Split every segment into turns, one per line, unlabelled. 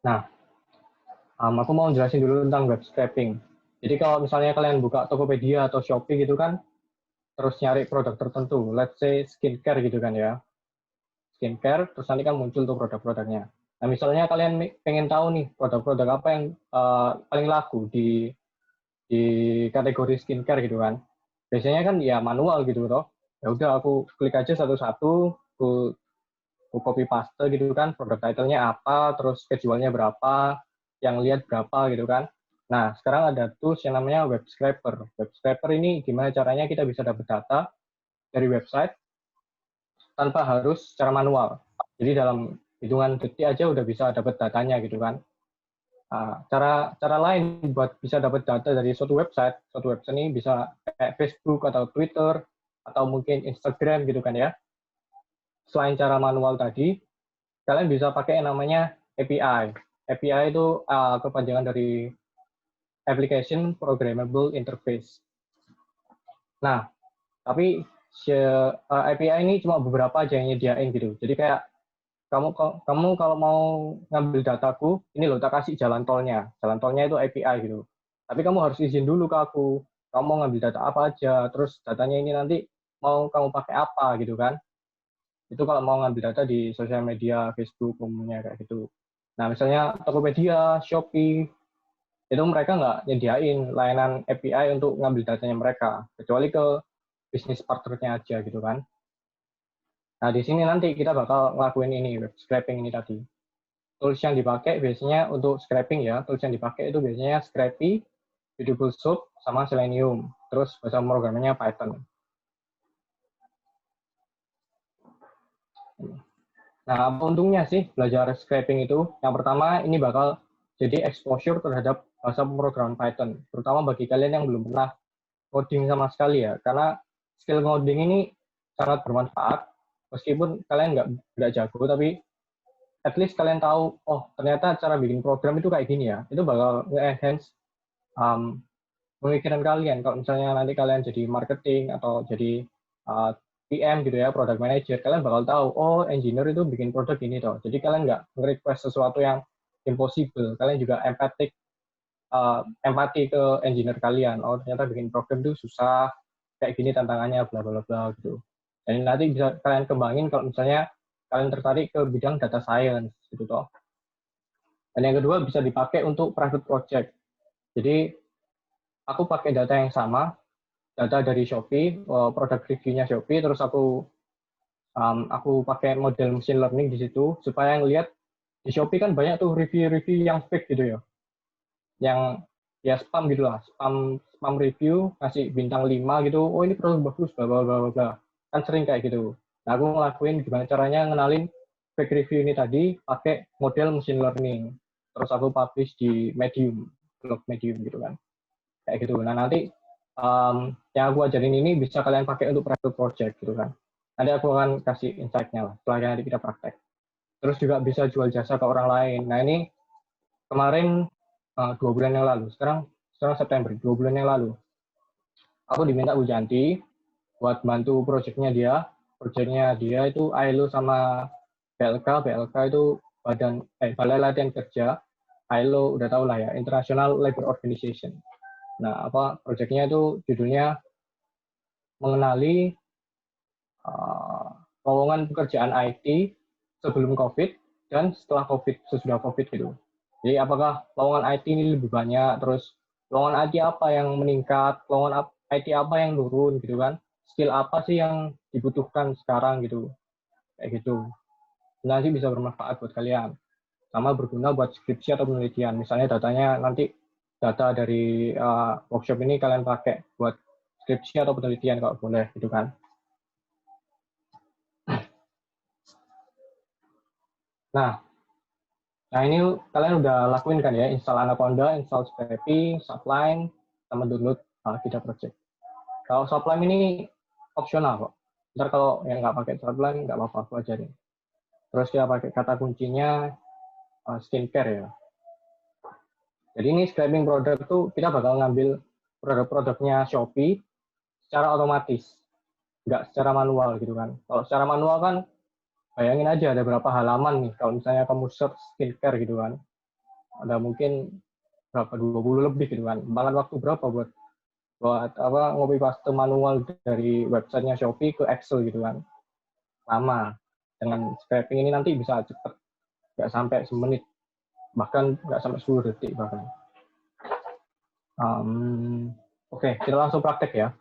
Nah, aku mau jelasin dulu tentang web scraping. Jadi kalau misalnya kalian buka Tokopedia atau Shopee gitu kan, terus nyari produk tertentu, let's say skincare gitu kan ya, skincare, terus nanti kan muncul tuh produk-produknya. Nah, misalnya kalian pengen tahu nih produk-produk apa yang paling laku di kategori skincare gitu kan. Biasanya kan ya manual gitu toh. Ya udah aku klik aja satu-satu, aku copy paste gitu kan, produk title-nya apa, terus schedule-nya berapa, yang lihat berapa gitu kan. Nah, sekarang ada tools yang namanya web scraper. Web scraper ini gimana caranya kita bisa dapat data dari website tanpa harus secara manual. Jadi dalam hitungan detik aja udah bisa dapat datanya gitu kan. Nah, cara cara lain buat bisa dapat data dari suatu website ini bisa kayak Facebook atau Twitter atau mungkin Instagram gitu kan ya. Selain cara manual tadi, kalian bisa pakai yang namanya API. API itu kepanjangan dari Application Programmable Interface. Nah, tapi API ini cuma beberapa aja yang nyediain gitu. Jadi kayak kamu kalau mau ngambil dataku, ini loh tak kasih jalan tolnya. Jalan tolnya itu API gitu. Tapi kamu harus izin dulu ke aku. Kamu mau ngambil data apa aja, terus datanya ini nanti mau kamu pakai apa gitu kan. Itu kalau mau ngambil data di sosial media, Facebook, umumnya kayak gitu. Nah, misalnya Tokopedia, Shopee, itu mereka nggak nyediain layanan API untuk ngambil datanya mereka, kecuali ke bisnis partnernya aja gitu kan. Nah, di sini nanti kita bakal ngelakuin ini, web scraping ini tadi. Tools yang dipakai biasanya untuk scraping ya, tools yang dipakai itu biasanya Scrapy, Beautiful Soup, sama Selenium. Terus bahasa programnya Python. Nah, apa untungnya sih belajar scraping itu? Yang pertama, ini bakal jadi exposure terhadap bahasa pemrograman Python, terutama bagi kalian yang belum pernah coding sama sekali ya, karena skill coding ini sangat bermanfaat, meskipun kalian nggak jago, tapi at least kalian tahu, oh ternyata cara bikin program itu kayak gini ya, itu bakal nge-enhance um, pemikiran kalian. Kalau misalnya nanti kalian jadi marketing atau jadi PM gitu ya, product manager, kalian bakal tahu, oh engineer itu bikin produk ini toh. Jadi kalian nggak nge-request sesuatu yang impossible. Kalian juga empati ke engineer kalian. Oh ternyata bikin program itu susah, kayak gini tantangannya, bla bla bla gitu. Dan nanti bisa kalian kembangin kalau misalnya kalian tertarik ke bidang data science gitu toh. Dan yang kedua bisa dipakai untuk private project. Jadi aku pakai data yang sama, data dari Shopee, produk reviewnya Shopee, terus aku pakai model machine learning di situ supaya ngelihat di Shopee kan banyak tuh review-review yang fake gitu ya, yang ya spam gitu lah, spam spam review kasih bintang 5 gitu, oh ini produk bagus, bla bla bla bla, kan sering kayak gitu. Nah aku ngelakuin gimana caranya ngenalin fake review ini tadi pakai model machine learning, terus aku publish di Medium, blog Medium gitu kan, kayak gitu. Nah nanti yang aku ajarin ini bisa kalian pakai untuk private project gitu kan. Nanti aku akan kasih insight-nya lah setelah nanti kita praktek. Terus juga bisa jual jasa ke orang lain. Nah ini kemarin 2 bulan yang lalu, sekarang September, 2 bulan yang lalu, aku diminta Bu Janti buat bantu proyeknya dia. Proyeknya dia itu ILO sama BLK. BLK itu Balai Latihan Kerja. ILO udah tau lah ya, International Labour Organization. Nah, proyeknya itu judulnya mengenali uh, lowongan pekerjaan IT sebelum COVID dan setelah COVID, sesudah COVID gitu. Jadi apakah lowongan IT ini lebih banyak, terus lowongan IT apa yang meningkat, lowongan IT apa yang turun gitu kan, skill apa sih yang dibutuhkan sekarang gitu, kayak gitu. Nanti bisa bermanfaat buat kalian, sama berguna buat skripsi atau penelitian. Misalnya datanya nanti data dari workshop ini kalian pakai buat skripsi atau penelitian kalau boleh gitu kan. Nah, Nah, ini kalian udah lakuin kan ya, install Anaconda, install Scrapy, Sublime, sama download Kita Project. Kalau Sublime ini opsional kok. Ntar kalau yang nggak pakai Sublime, nggak apa-apa, aku ajarin. Terus kita pakai kata kuncinya skincare ya. Jadi ini scraping produk tuh kita bakal ngambil produk-produknya Shopee secara otomatis, nggak secara manual gitu kan. Kalau secara manual kan bayangin aja ada berapa halaman nih kalau misalnya kamu search skincare gitu kan. Ada mungkin berapa 20 lebih gitu kan. Makan waktu berapa buat apa ngopi paste manual dari websitenya Shopee ke Excel gitu kan. Lama. Dengan scraping ini nanti bisa cepet, nggak sampai semenit, bahkan nggak sampai 10 detik bahkan. Oke, kita langsung praktek ya.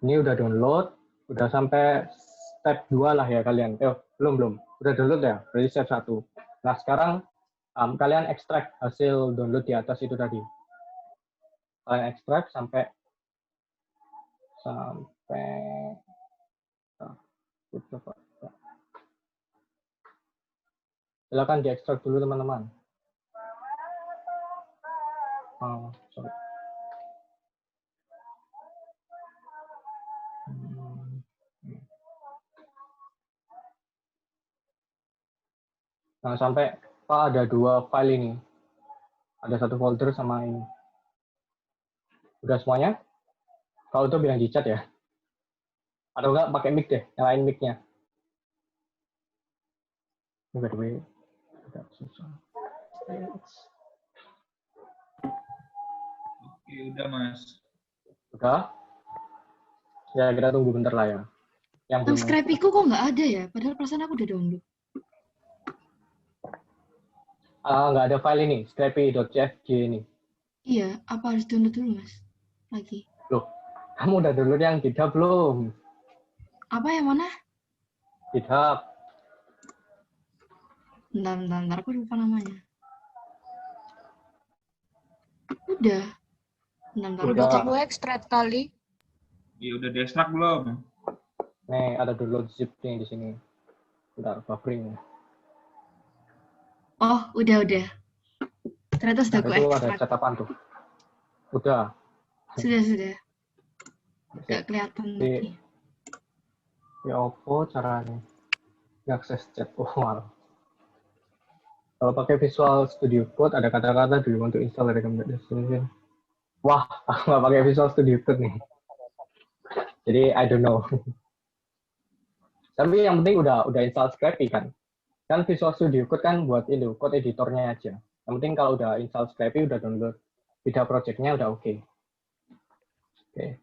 Ini udah download, udah sampai step 2 lah ya kalian. Belum. Udah download ya, berarti step 1. Nah, sekarang kalian ekstrak hasil download di atas itu tadi. Kalian ekstrak sampai silakan diekstrak dulu teman-teman. Sorry. Nah, sampai Pak ada 2 file ini. Ada 1 folder sama ini. Udah semuanya? Kalau itu bilang di chat ya. Atau enggak pakai mic deh, nyalain mic-nya. By the way, agak susah.
Oke, udah Mas.
Udah? Ya, kita tunggu bentar lah ya.
Yang Scrappy-ku kok nggak ada ya? Padahal perasaan aku udah download.
Nggak ada file ini, scrappy.cfg ini.
Iya, apa harus download dulu, Mas? Lagi.
Loh, kamu udah download yang GitHub belum?
Apa yang mana?
GitHub.
Bentar, aku lupa namanya. Udah. Bentar.
Udah kamu ekstrak kali.
Iya, udah diekstrak belum?
Nih, ada download zip nih di sini. Bentar, buffering.
Oh, udah. Ternyata sudah
Nah,
aku
itu ada
ekstrak.
catatan tuh. Udah.
Sudah. Nggak kelihatan lagi.
Ya, apa caranya? Akses chat. Wow. Kalau pakai Visual Studio Code, ada kata-kata dulu untuk install recommended destination. Wah, aku nggak pakai Visual Studio Code nih. Jadi, I don't know. Tapi yang penting udah install Scrappy kan. Kan Visual Studio Code kan buat itu, code editornya aja. Yang penting kalau udah install Scrappy, udah download video project-nya udah oke. Oke.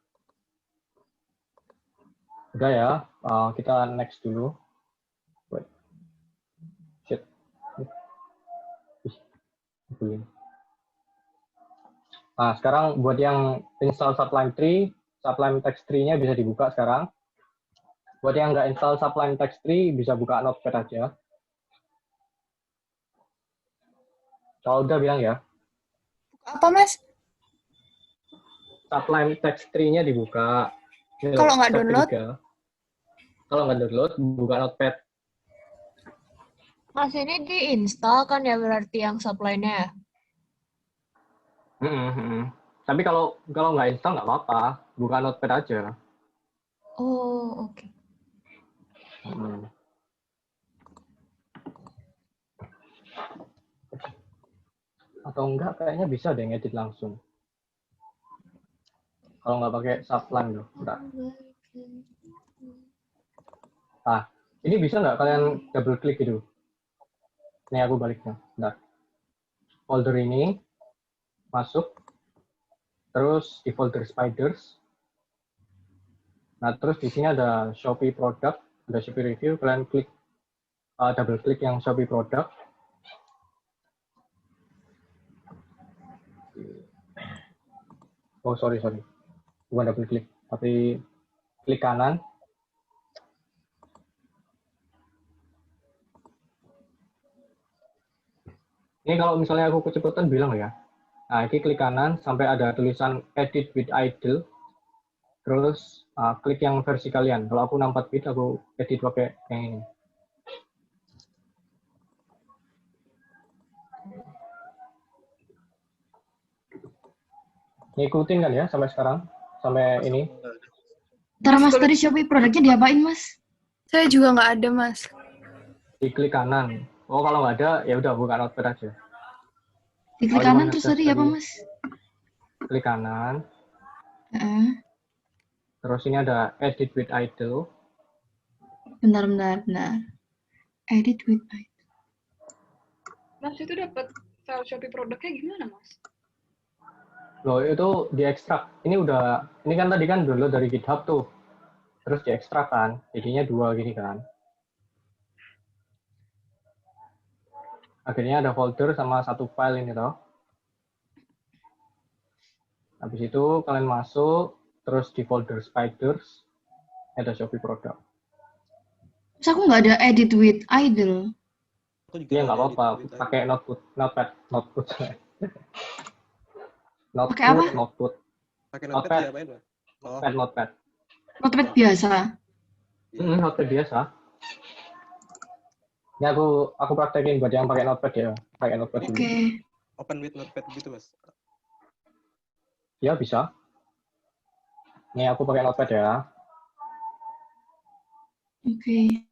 Udah ya, kita next dulu. Wait. Shit. Nah, sekarang buat yang install Sublime Tree, Sublime Text Tree-nya bisa dibuka sekarang. Buat yang nggak install Sublime Text Tree, bisa buka Notepad aja. Kalau udah bilang ya.
Apa, Mas?
Sublime Text Tree-nya dibuka.
Kalau nggak download?
Kalau nggak download, buka Notepad.
Mas, ini diinstal kan ya berarti yang supply-nya?
Tapi kalau nggak install nggak apa-apa, buka Notepad aja.
Oh, oke.
Atau enggak, kayaknya bisa deh ngedit langsung. Kalau nggak pakai Sublime loh. Nah, ini bisa nggak kalian double klik gitu? Ini aku baliknya. Bentar. Folder ini masuk, terus di folder spiders. Nah, terus di sini ada Shopee product, ada Shopee review. Kalian klik double klik yang Shopee product. Oh, sorry. Bukan double klik, tapi klik kanan. Ini kalau misalnya aku kecepatan bilang ya. Nah, ini klik kanan sampai ada tulisan edit with idle. Terus klik yang versi kalian. Kalau aku 64 bit, aku edit pakai yang ini. Ngikutin kan ya sampai sekarang? Sampai ini?
Ntar Mas, tadi Shopee produknya diapain, Mas?
Saya juga nggak ada, Mas.
Diklik kanan. Oh, kalau nggak ada, ya udah buka Notepad aja.
Diklik kanan terus tadi apa, Mas?
Klik kanan. Terus ini ada edit with idle.
Bentar. Edit with idle.
Mas itu dapat file Shopee produknya gimana, Mas?
Loh, itu diekstrak. Ini kan tadi kan download dari GitHub tuh. Terus diekstrak kan, jadinya 2 gini kan. Akhirnya ada folder sama 1 file ini toh. Habis itu kalian masuk, terus di folder spiders, ada Shopee produk.
Terus aku nggak ada edit with idle.
Aku juga
Iya
nggak
nggak
ada
apa-apa,
edit tadi.
pakai notepad.
Pakai apa?
Notepad.
Pakai
Notepad.
notepad diapain, Mas? Oh,
Notepad.
Notepad biasa.
iya.
Notepad biasa. Ini aku praktekin buat yang pakai notepad ya, pakai notepad
Oke.
dulu.
Open with notepad gitu, Mas.
Ya bisa. Ini aku pakai notepad ya.
Oke.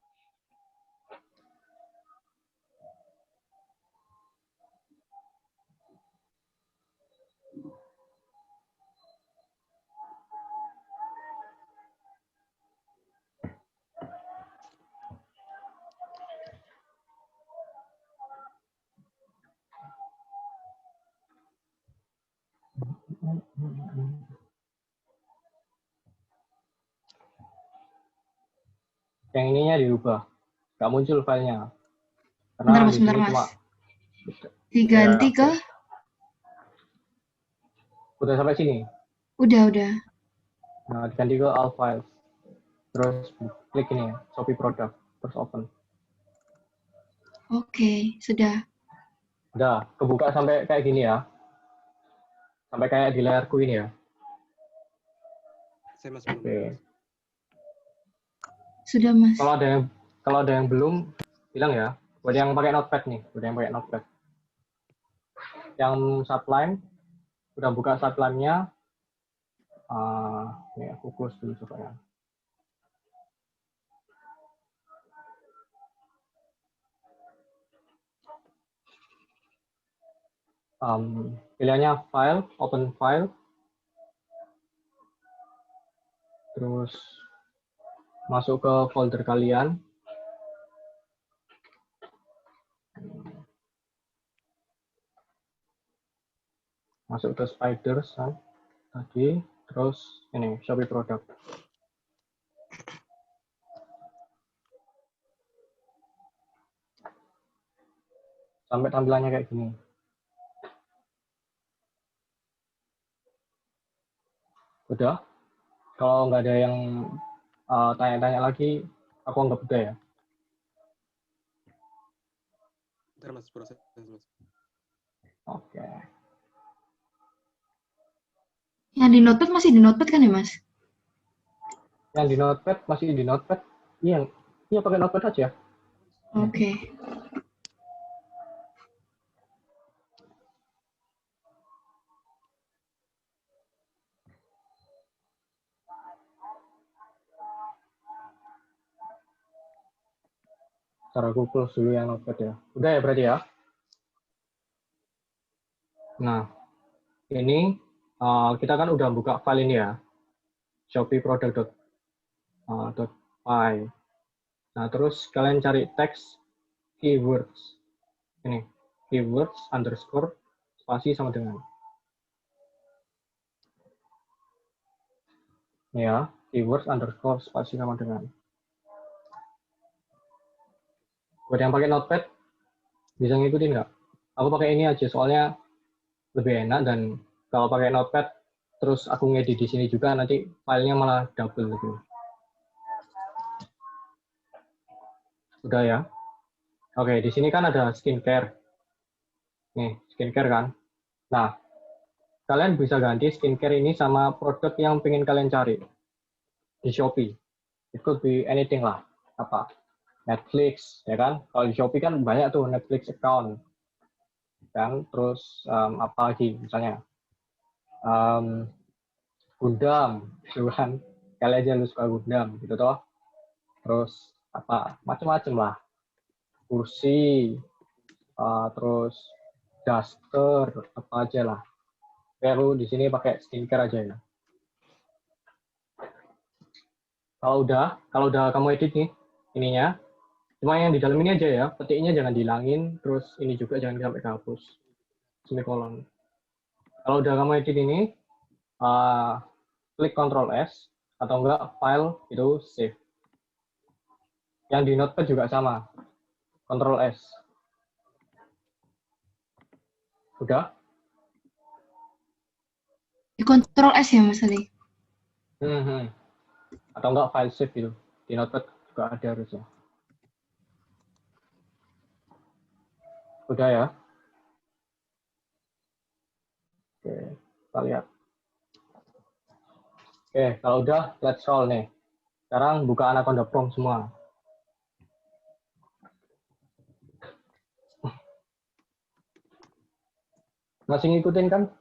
Yang ininya dirubah, nggak muncul filenya. Karena
Bentar, Mas,
di
bentar,
sini
Mas.
cuma
Diganti
ya,
ke?
udah sampai sini.
Udah.
Nah, diganti ke all files. Terus klik ini, Shopee product, terus open.
Oke, sudah.
Udah, kebuka sampai kayak gini ya. Sampai kayak di layarku ini ya.
Saya masuk dulu.
Oke.
Sudah, Mas.
Kalau ada yang belum, bilang ya. Buat yang pakai notepad nih, buat yang pakai notepad. Yang Sublime, udah buka Sublime-nya. Ini aku close dulu supaya. Pilihannya file, open file. Terus masuk ke folder kalian. Masuk ke spiders kan, tadi, terus ini Shopee product. Sampai tampilannya kayak gini. Udah. Kalau nggak ada yang tanya-tanya lagi, aku anggap udah ya.
Ntar, Mas, proses, Mas.
Oke.
Yang di notepad masih di notepad kan ya, Mas?
Yang di notepad masih di notepad. Iya pakai notepad aja.
Oke.
Cara aku close dulu yang notepad ya. Udah ya berarti ya. Nah, ini kita kan udah buka file ini ya. Shopee product.py. Nah, terus kalian cari teks keywords. Ini, keywords underscore spasi sama dengan. Ya, keywords underscore spasi sama dengan. Buat yang pakai notepad, bisa ngikutin nggak? Aku pakai ini aja, soalnya lebih enak, dan kalau pakai notepad, terus aku ngedit di sini juga, nanti filenya malah double gitu. Udah ya? Oke, di sini kan ada skincare. Nih, skincare kan? Nah, kalian bisa ganti skincare ini sama produk yang pengen kalian cari di Shopee. It could be anything lah. Apa? Netflix, ya kan? Kalau di Shopee kan banyak tuh Netflix account. Kan? Terus apa lagi misalnya? Gundam, gitu kan? Kalian aja lu suka Gundam, gitu toh. Terus apa? Macam-macam lah. Kursi, terus daster, apa aja lah. Kayak aku di sini pakai skincare aja ya. Kalau udah kamu edit nih ininya, Cuma yang di dalam ini aja ya, petiknya jangan dihilangin, terus ini juga jangan sampai kehapus. Semikolon. Kalau udah kamu edit ini, klik Ctrl S, atau enggak file itu save. Yang di Notepad juga sama, Ctrl S. Udah?
Di Ctrl S ya Mas Ali?
Atau enggak file save gitu. Di Notepad juga ada harusnya. Udah ya? Oke, kita lihat. Oke, kalau udah, let's roll nih. Sekarang buka Anaconda Prom semua. Masih ngikutin kan?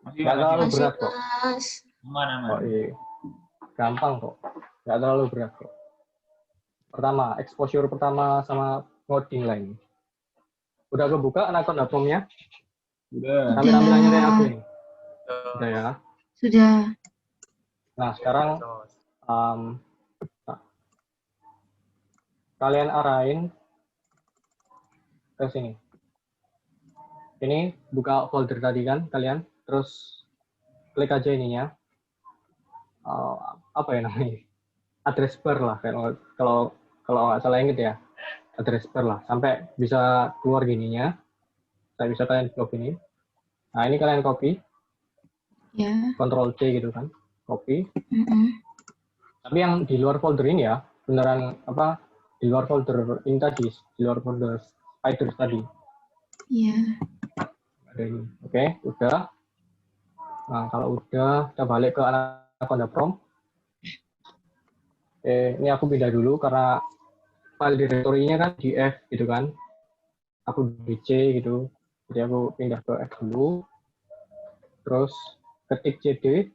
Masih,
Nggak terlalu
masih.
berat kok.
Mas.
Aman, aman.
Oh iya. Gampang kok. Nggak terlalu berat kok. Pertama, exposure pertama sama ngoding line. Udah kebuka Anaconda Prom-nya?
Udah.
Sampai tampilannya kayak aku ini. Udah ya.
Sudah.
Nah, sekarang kalian arahin ke sini. Ini buka folder tadi kan kalian, terus klik aja ininya. Apa ya namanya? Address bar lah kalau nggak salah inget ya. Address bar lah sampai bisa keluar gininya. Saya bisa kalian blok ini. Nah, ini kalian copy,
Ya.
Ctrl C gitu kan. Copy.
Mm-mm.
Tapi yang di luar folder ini ya, beneran apa? Di luar folder ini tadi, di luar folder spider tadi.
Iya.
Ada ini. Oke, udah. Nah, kalau udah, kita balik ke Anaconda Prom. Ini aku pindah dulu karena file direktorinya kan di F gitu kan. Aku di C gitu. Jadi aku pindah ke F dulu. Terus ketik CD.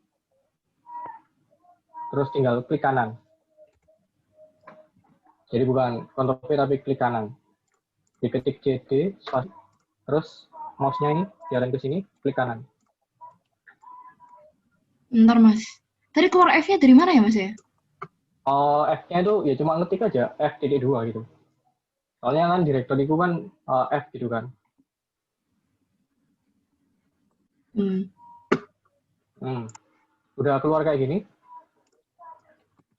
Terus tinggal klik kanan. Jadi bukan Ctrl V tapi klik kanan. Diketik CD, terus mouse-nya ini diarahin ke sini, klik kanan.
Bentar Mas. Tadi keluar F-nya dari mana ya Mas ya?
F-nya itu ya cuma ngetik aja F.2 gitu. Soalnya kan direktoriku kan F gitu kan. Udah keluar kayak gini.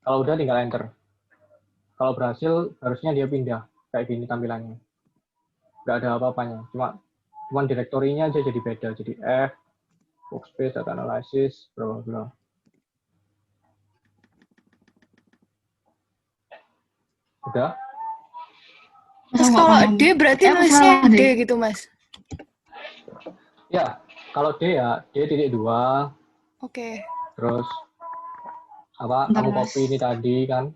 Kalau udah tinggal enter. Kalau berhasil harusnya dia pindah kayak gini tampilannya. Nggak ada apa-apanya. Cuman direktorinya aja jadi beda. Jadi F, workspace, data analysis, bla bla bla. Udah?
Mas
Aku nggak
kalau
paham.
D berarti
Kayak aku
nulisnya
salah
D
deh.
gitu Mas.
Ya, kalau D ya D.2.
Oke.
Terus apa?
Bentar,
Kamu
Mas.
copy ini tadi kan?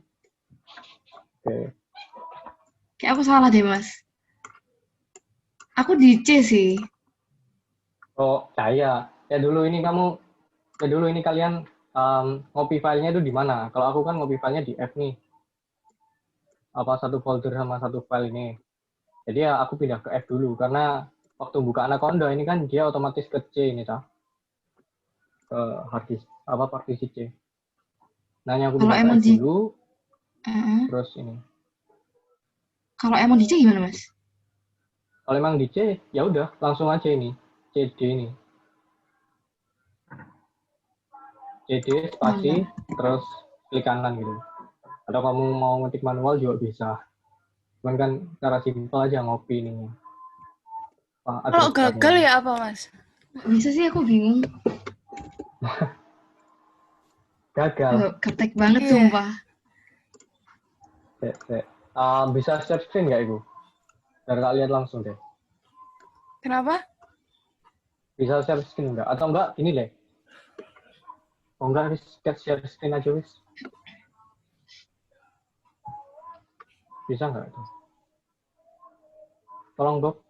Oke.
Kayak aku salah deh Mas. Aku di C sih.
Oh, saya. Ya dulu ini kalian ngopi filenya itu di mana? Kalau aku kan ngopi filenya di F nih. Apa satu folder sama satu file ini. Jadi ya aku pindah ke F dulu karena waktu buka Anaconda ini kan dia otomatis ke C ini ta. Ke hard disk apa partisi C. Nah, ini aku
Kalau
pindah ke
emang
F dulu, terus ini.
Kalau emang di C gimana Mas?
Kalau emang di C, ya udah langsung aja ini CD ini. CD spasi terus klik kanan gitu. Atau kamu mau ngetik manual juga bisa. Cuman kan cara simpel aja ngopi ini.
Kalau gagal ya apa Mas?
Bisa sih aku bingung.
Gagal.
Ketek banget
Iya.
sumpah.
Bisa share screen nggak Ibu? Biar tak lihat langsung deh.
Kenapa?
Bisa share screen nggak? Atau enggak ini deh. Oh enggak, wis share screen aja wis. Bisa nggak itu? Tolong Bob.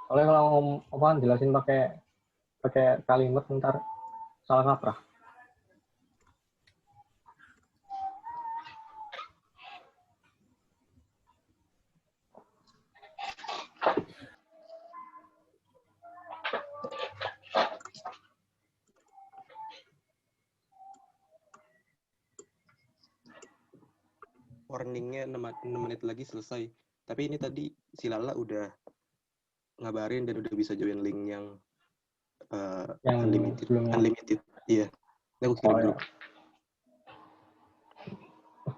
Soalnya kalau jelasin pakai kalimat ntar salah kaprah.
warningnya 6 menit lagi selesai. Tapi ini tadi si Lala udah ngabarin dan udah bisa join link yang
Yang
unlimited.
sebelumnya.
Unlimited. Iya. Ini aku kirim
Oh, ya.
grup.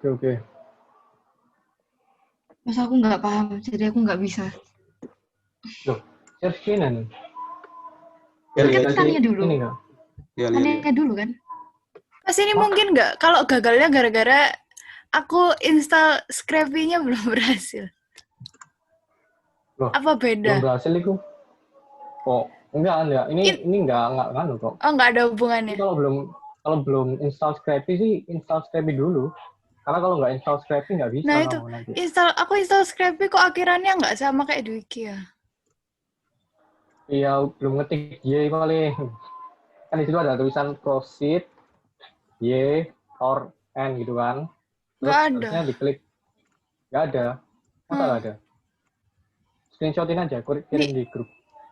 Oke.
Mas aku nggak paham, jadi aku nggak bisa.
Loh, share screen nih.
Ya,
Kan
lihat.
tanya dulu.
Ini nggak?
Ya, lihat.
Tanya dulu kan?
Mas ini mungkin nggak kalau gagalnya gara-gara aku install Scrapy-nya belum berhasil.
Loh,
Apa
belum
beda?
berhasil itu. Oh, enggak. Ini enggak nganu kok.
Oh, nggak ada
Ini
hubungannya.
kalau belum install Scrapy sih install Scrapy dulu. Karena kalau nggak install Scrapy nggak bisa
Nah itu,
kamu nanti.
aku install Scrapy kok akhirannya nggak sama kayak di Wiki ya?
Iya, belum ngetik Y paling. Kan di situ ada tulisan proceed Y or N gitu kan. Terus
Nggak ada.
harusnya diklik. Nggak ada. Masa nggak ada? Screenshotin aja, kirim
Ini-
di grup.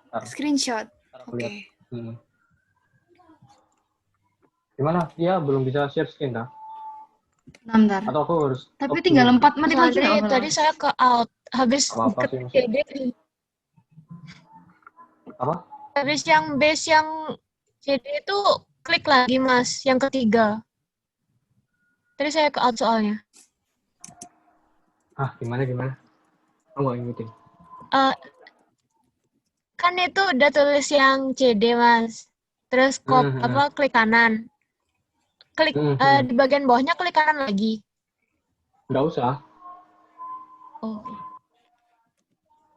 Ntar,
Screenshot.
ntar aku
Oke.
lihat. Gimana? Iya, belum bisa share screen dah.
Bentar.
Atau aku harus
Tapi
stop
tinggal
dulu?
4 menit
Mas
lagi
Andri,
nggak
tadi saya ke out. Habis
Apa-apa
ke
sih, Mas.
CD.
Apa?
Habis yang base yang CD itu klik lagi, Mas. Yang ketiga. Tadi saya ke out soalnya.
Ah, gimana? Kamu nggak ngikutin?
Eh, kan itu udah tulis yang CD, Mas. Terus klik kanan. Klik di bagian bawahnya klik kanan lagi.
Nggak usah.
Oh.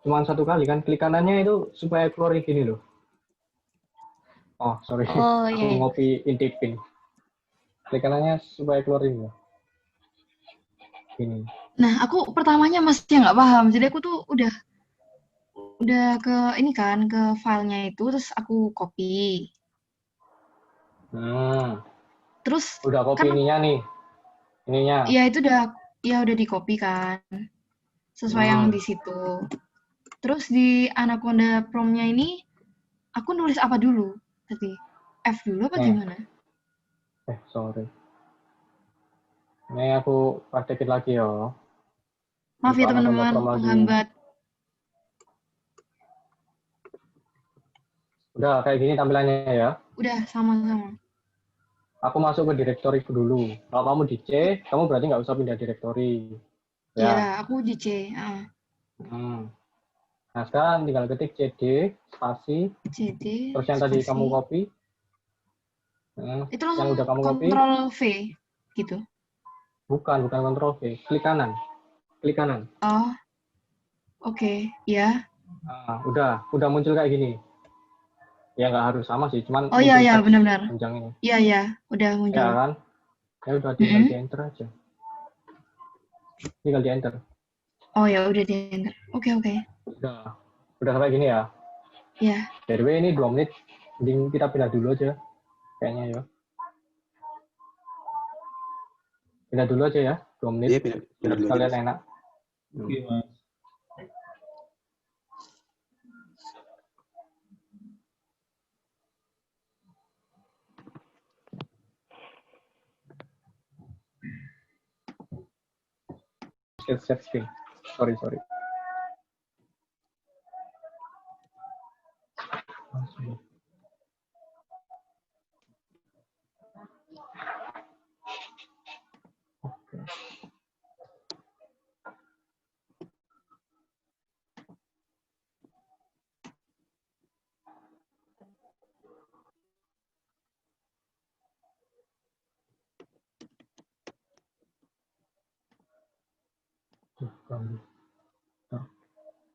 Cuma satu kali kan. Klik kanannya itu supaya keluar gini loh. Oh, sorry.
Oh,
Aku
iya.
ngopi intipin. Klik kanannya supaya keluar ini loh. Gini.
Nah, aku pertamanya masih nggak paham. Jadi aku tuh udah ke ini kan, ke filenya itu, terus aku copy. Terus
Udah copy
kan
ininya nih. Ininya.
ya itu udah di copy kan. Sesuai yang di situ. Terus di Anaconda prompt-nya ini aku nulis apa dulu tadi? F dulu apa gimana?
Sorry. Ini aku praktekin lagi ya.
Maaf ya
Buka Anaconda
teman-teman,
Prompt lagi.
penghambat.
Udah kayak gini tampilannya ya.
Udah sama-sama.
Aku masuk ke direktori dulu. Kalau kamu di C, kamu berarti nggak usah pindah direktori.
Iya, aku di C.
Nah, sekarang tinggal ketik CD, spasi,
CD.
terus yang tadi
spasi.
kamu copy.
Itu langsung
yang udah kamu copy.
Ctrl V gitu.
Bukan Ctrl V. Klik kanan.
Oh, oke. Ya.
Udah muncul kayak gini. Ya nggak harus sama sih, cuman
Oh iya,
teks
benar-benar.
panjang ini.
Iya, udah muncul.
Ya kan? Ya udah tinggal di enter aja. Tinggal di enter.
Oh ya udah di enter. Oke.
Udah sampai gini ya.
Iya.
By the way ini 2 menit. Mending kita pindah dulu aja. Kayaknya ya. Pindah dulu aja ya. 2 menit.
Iya, pindah
Biar
dulu aja,
kalian
Mas.
enak.
Oke, Mas.
Share screen. Sorry. Oke.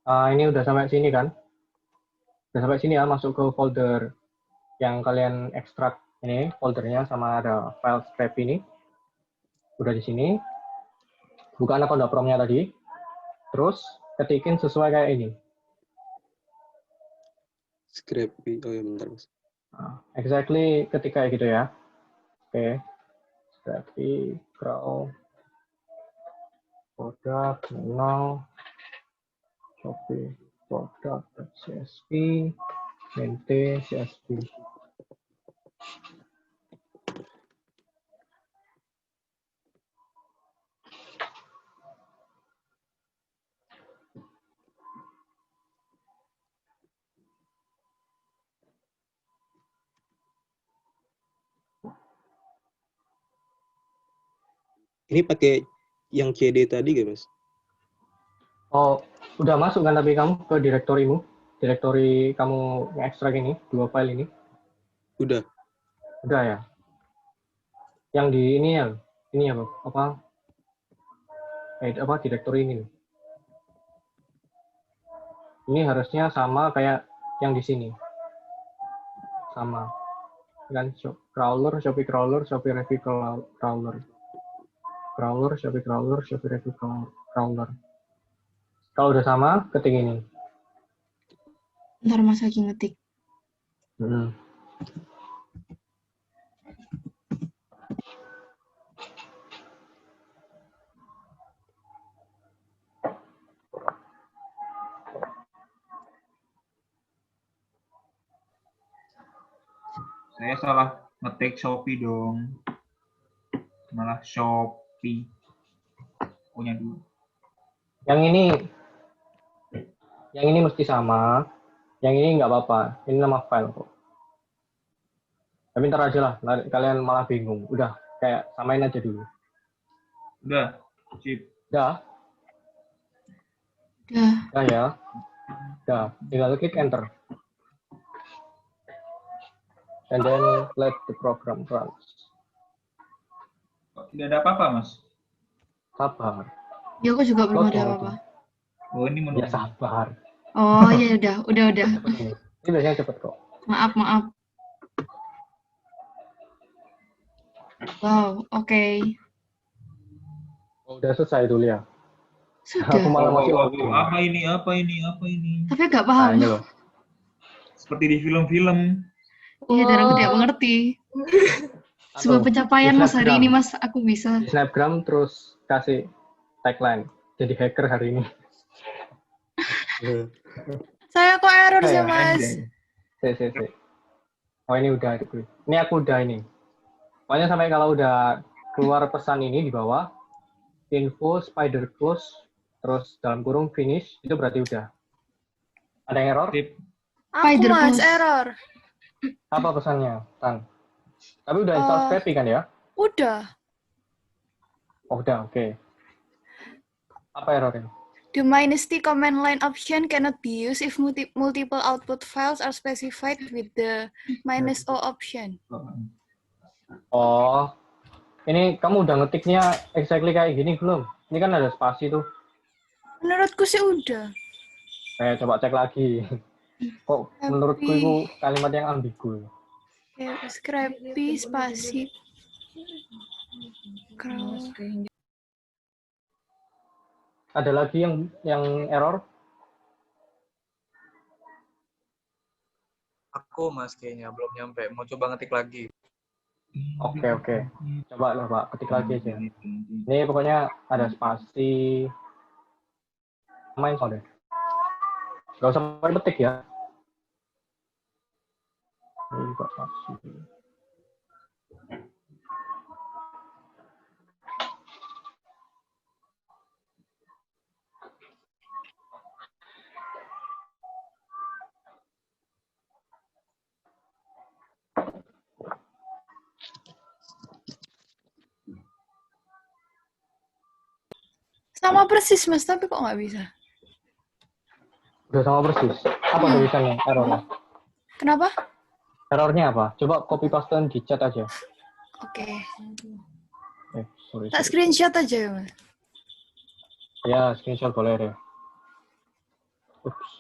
Ini udah sampai sini kan? Udah sampai sini ya, masuk ke folder yang kalian ekstrak ini, foldernya sama ada file scrap ini. Udah di sini. Buka Anaconda prompt-nya tadi. Terus ketikin sesuai kayak ini.
Scrapy. Oh ya, bentar, Mas.
Exactly ketika kayak gitu ya. Oke. Scrapy, grow, product, no, copy, product.csv, maintain csv.
Ini pakai yang CD tadi gak, Mas?
Oh, udah masuk kan tapi kamu ke direktorimu? Direktori kamu ekstrak ini, 2 file ini?
Udah.
Udah ya? Yang di ini ya, apa? Direktori ini. Ini harusnya sama kayak yang di sini. Sama. Kan crawler, Shopee crawler, Shopee review crawler. Crawler, Shopee crawler, Shopee review crawler. Kalau udah sama, ketik ini.
Ntar Mas lagi ngetik.
Hmm.
Saya salah ngetik Shopee dong. Malah Shopee. Punya dulu.
Yang ini mesti sama. Yang ini nggak apa-apa. Ini nama file kok. Tapi ntar aja lah. Kalian malah bingung. Udah, kayak samain aja dulu.
Udah, sip.
Udah,
Udah.
udah ya. Udah, tinggal klik enter. And then let the program run.
Kok tidak ada apa-apa, Mas?
Sabar.
Ya aku juga belum ada
Loading,
apa-apa.
Oh, ini menurut
Ya sabar.
Oh ya udah.
Ini biasanya cepet kok.
Maaf. Wow, oke.
Oh, udah selesai dulu ya. Aku
Sudah.
malah masih
Apa ini?
Tapi gak
Nah,
paham.
ini loh.
Seperti di film-film.
Iya, dan aku tidak mengerti. Sebuah pencapaian Mas hari ini, Mas. Aku bisa.
Di Snapgram terus kasih tagline. Jadi hacker hari ini.
Saya kok error sih,
Ya,
Mas.
Si. Oh ini udah. Ini aku udah ini. Pokoknya sampai kalau udah keluar pesan ini di bawah, info spider close, terus dalam kurung finish, itu berarti udah. Ada yang error?
Tip.
Aku,
Spider
Mas,
Plus.
error.
Apa pesannya, Tan? Tapi udah install Scrappy kan ya?
Udah.
Oh udah, oke. Apa errornya?
The -t command line option cannot be used if multiple output files are specified with the -o option.
Oh, ini kamu udah ngetiknya exactly kayak gini belum? Ini kan ada spasi tuh.
Menurutku sih udah.
Coba cek lagi. Kok
Tapi-
menurutku itu kalimat yang ambigu.
Kayak Scrappy spasi. Crawl.
Ada lagi yang error?
Aku Mas kayaknya belum nyampe. Mau coba ngetik lagi.
Oke. Coba lah Pak, ketik lagi aja. Ini pokoknya ada spasi. Main soalnya. Gak usah pakai petik ya. Ini juga spasi.
Sama persis, Mas, tapi kok nggak bisa?
Udah sama persis. Apa tulisannya errornya?
Kenapa?
Errornya apa? Coba copy paste di chat aja.
Oke.
Sorry.
Tak screenshot aja ya, Mas.
Ya, screenshot boleh deh. Ups.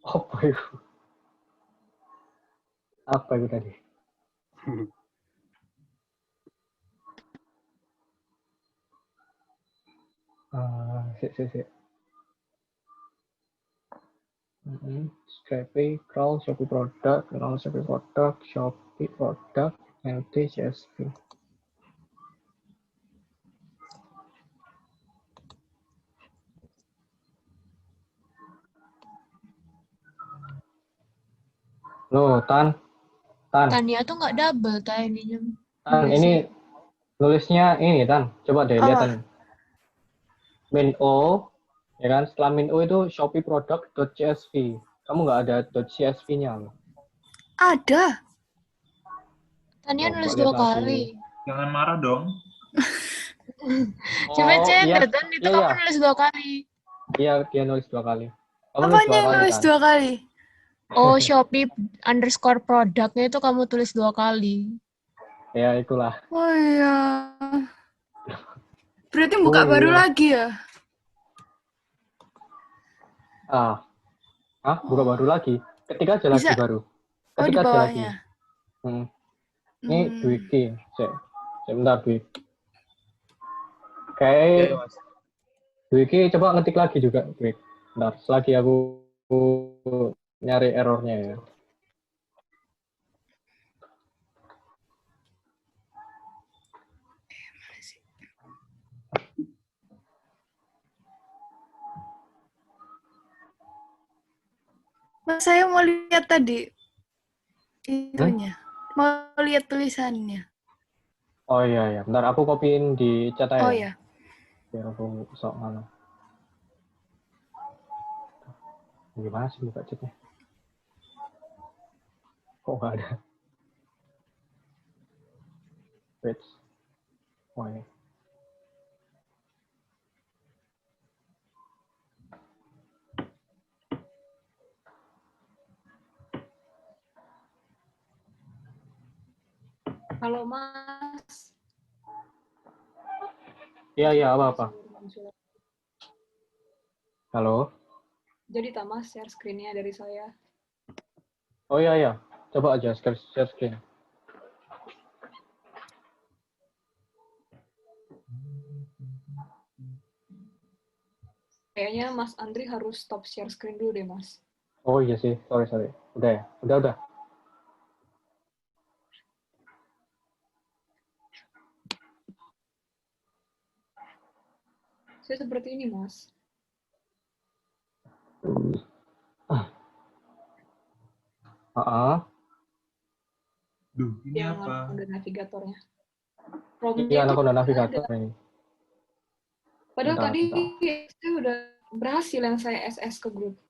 Apa itu? Apa itu tadi? Sik. Scrappy, crawl, Shopee product, Shopee product, LT, CSV. Loh, Tan.
Tania tuh nggak double ininya.
Tan, ini nulisnya ini, Tan. Coba deh, lihat,
Apa?
Tan. min O, ya kan? Setelah min O itu Shopee product.csv. Kamu nggak ada .csv-nya loh.
Ada.
Tania
Coba
nulis
lihat
2
lagi.
kali.
Jangan marah dong.
Coba cek,
iya,
Tan, itu
iya,
kamu
iya.
nulis 2 kali.
Iya, dia nulis 2 kali. Kamu nulis
Apanya
2
yang
kali
nulis
kan?
2 kali?
Oh, Shopee underscore produknya itu kamu tulis 2 kali.
Ya, itulah.
Oh iya. Berarti
Oh
buka baru
iya.
lagi ya?
Buka baru lagi. Ketik aja lagi
Bisa.
baru.
Oh, di
Ketik aja lagi.
bawahnya.
Ini
Hmm.
Dwiki. Sebentar, Dwiki.
Iya,
Kayak
iya, Mas.
Dwiki coba ngetik lagi juga, Dwiki. Bentar, selagi aku nyari errornya ya.
Mas, saya mau lihat tadi itunya. Mau lihat tulisannya.
Oh iya, iya. Bentar, aku copyin di chat aja.
Oh ya.
Biar aku sok mana. Gimana sih buka chatnya? Kok nggak ada? Wait. Oh ini.
Halo Mas.
Iya, iya, apa-apa. Halo?
Jadi Mas share screen-nya dari saya.
Oh iya, iya. Coba aja share screen.
Kayaknya Mas Andri harus stop share screen dulu deh, Mas.
Oh iya sih, sorry. Udah ya? Udah.
Saya seperti ini, Mas.
Duh, ini
Yang
apa?
ada navigatornya.
Iya, anak udah navigator ini.
Padahal
Bentar,
tadi
bentar.
saya udah berhasil yang saya SS ke grup.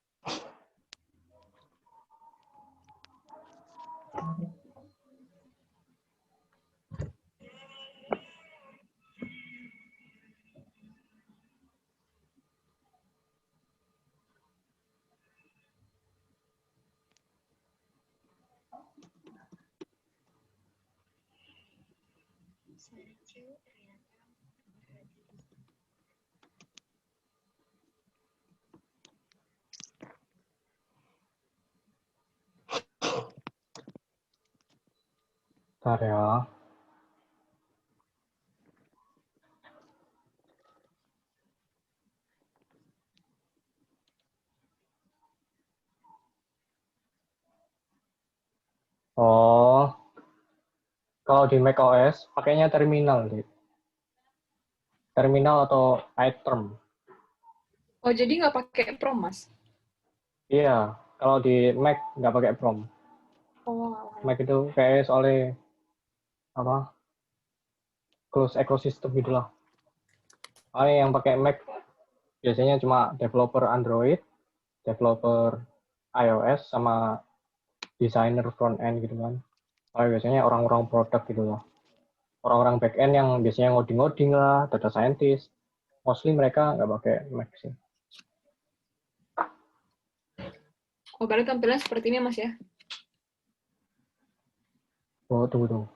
Bentar ya. Oh, kalau di macOS pakainya terminal, deh. Terminal atau iTerm.
Oh, jadi nggak pakai prom, Mas?
Iya, kalau di Mac nggak pakai prom.
Oh,
Mac itu kayak soalnya apa? Close ecosystem gitulah. Yang pakai Mac biasanya cuma developer Android, developer iOS, sama desainer front end gitu kan. Biasanya orang-orang produk gitu loh. Orang-orang back end yang biasanya ngoding-ngoding lah, data scientist. Mostly mereka nggak pakai Mac sih.
oh, berarti tampilan seperti ini, Mas, ya?
Oh, tunggu.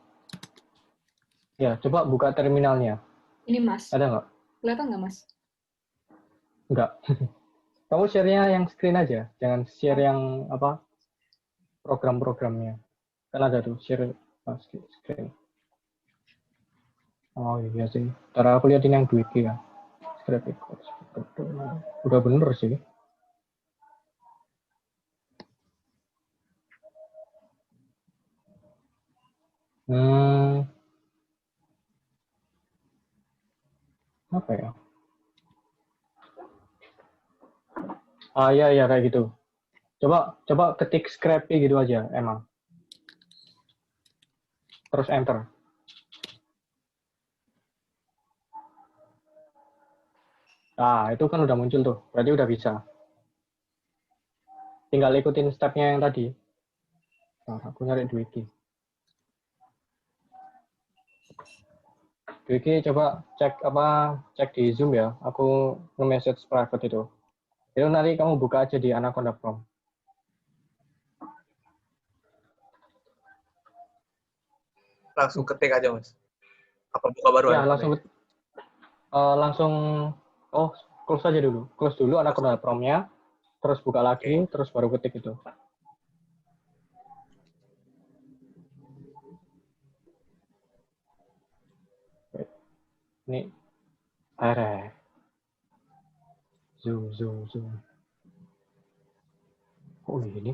Ya, coba buka terminalnya.
Ini, Mas.
Ada nggak?
Kelihatan nggak, Mas?
Nggak. Kamu share-nya yang screen aja. Jangan share yang apa program-programnya. Kan ada tuh share screen. Oh iya sih. Ntar aku liatin yang Dwiki ya. Graphic Codes. Udah bener sih. Apa ya? Iya kayak gitu. Coba ketik Scrappy gitu aja emang. Terus enter. Nah, itu kan udah muncul tuh. Berarti udah bisa. Tinggal ikutin stepnya yang tadi. Nah, aku nyari di wiki. Di wiki coba cek di Zoom ya. Aku nge-message private itu. Itu nanti kamu buka aja di Anaconda Prom.
Langsung ketik aja, Mas. Apa buka baru?
Ya, langsung close aja dulu. Close dulu Anaconda Prom-nya, terus buka lagi, terus baru ketik itu. Ini zoom. Oh ini.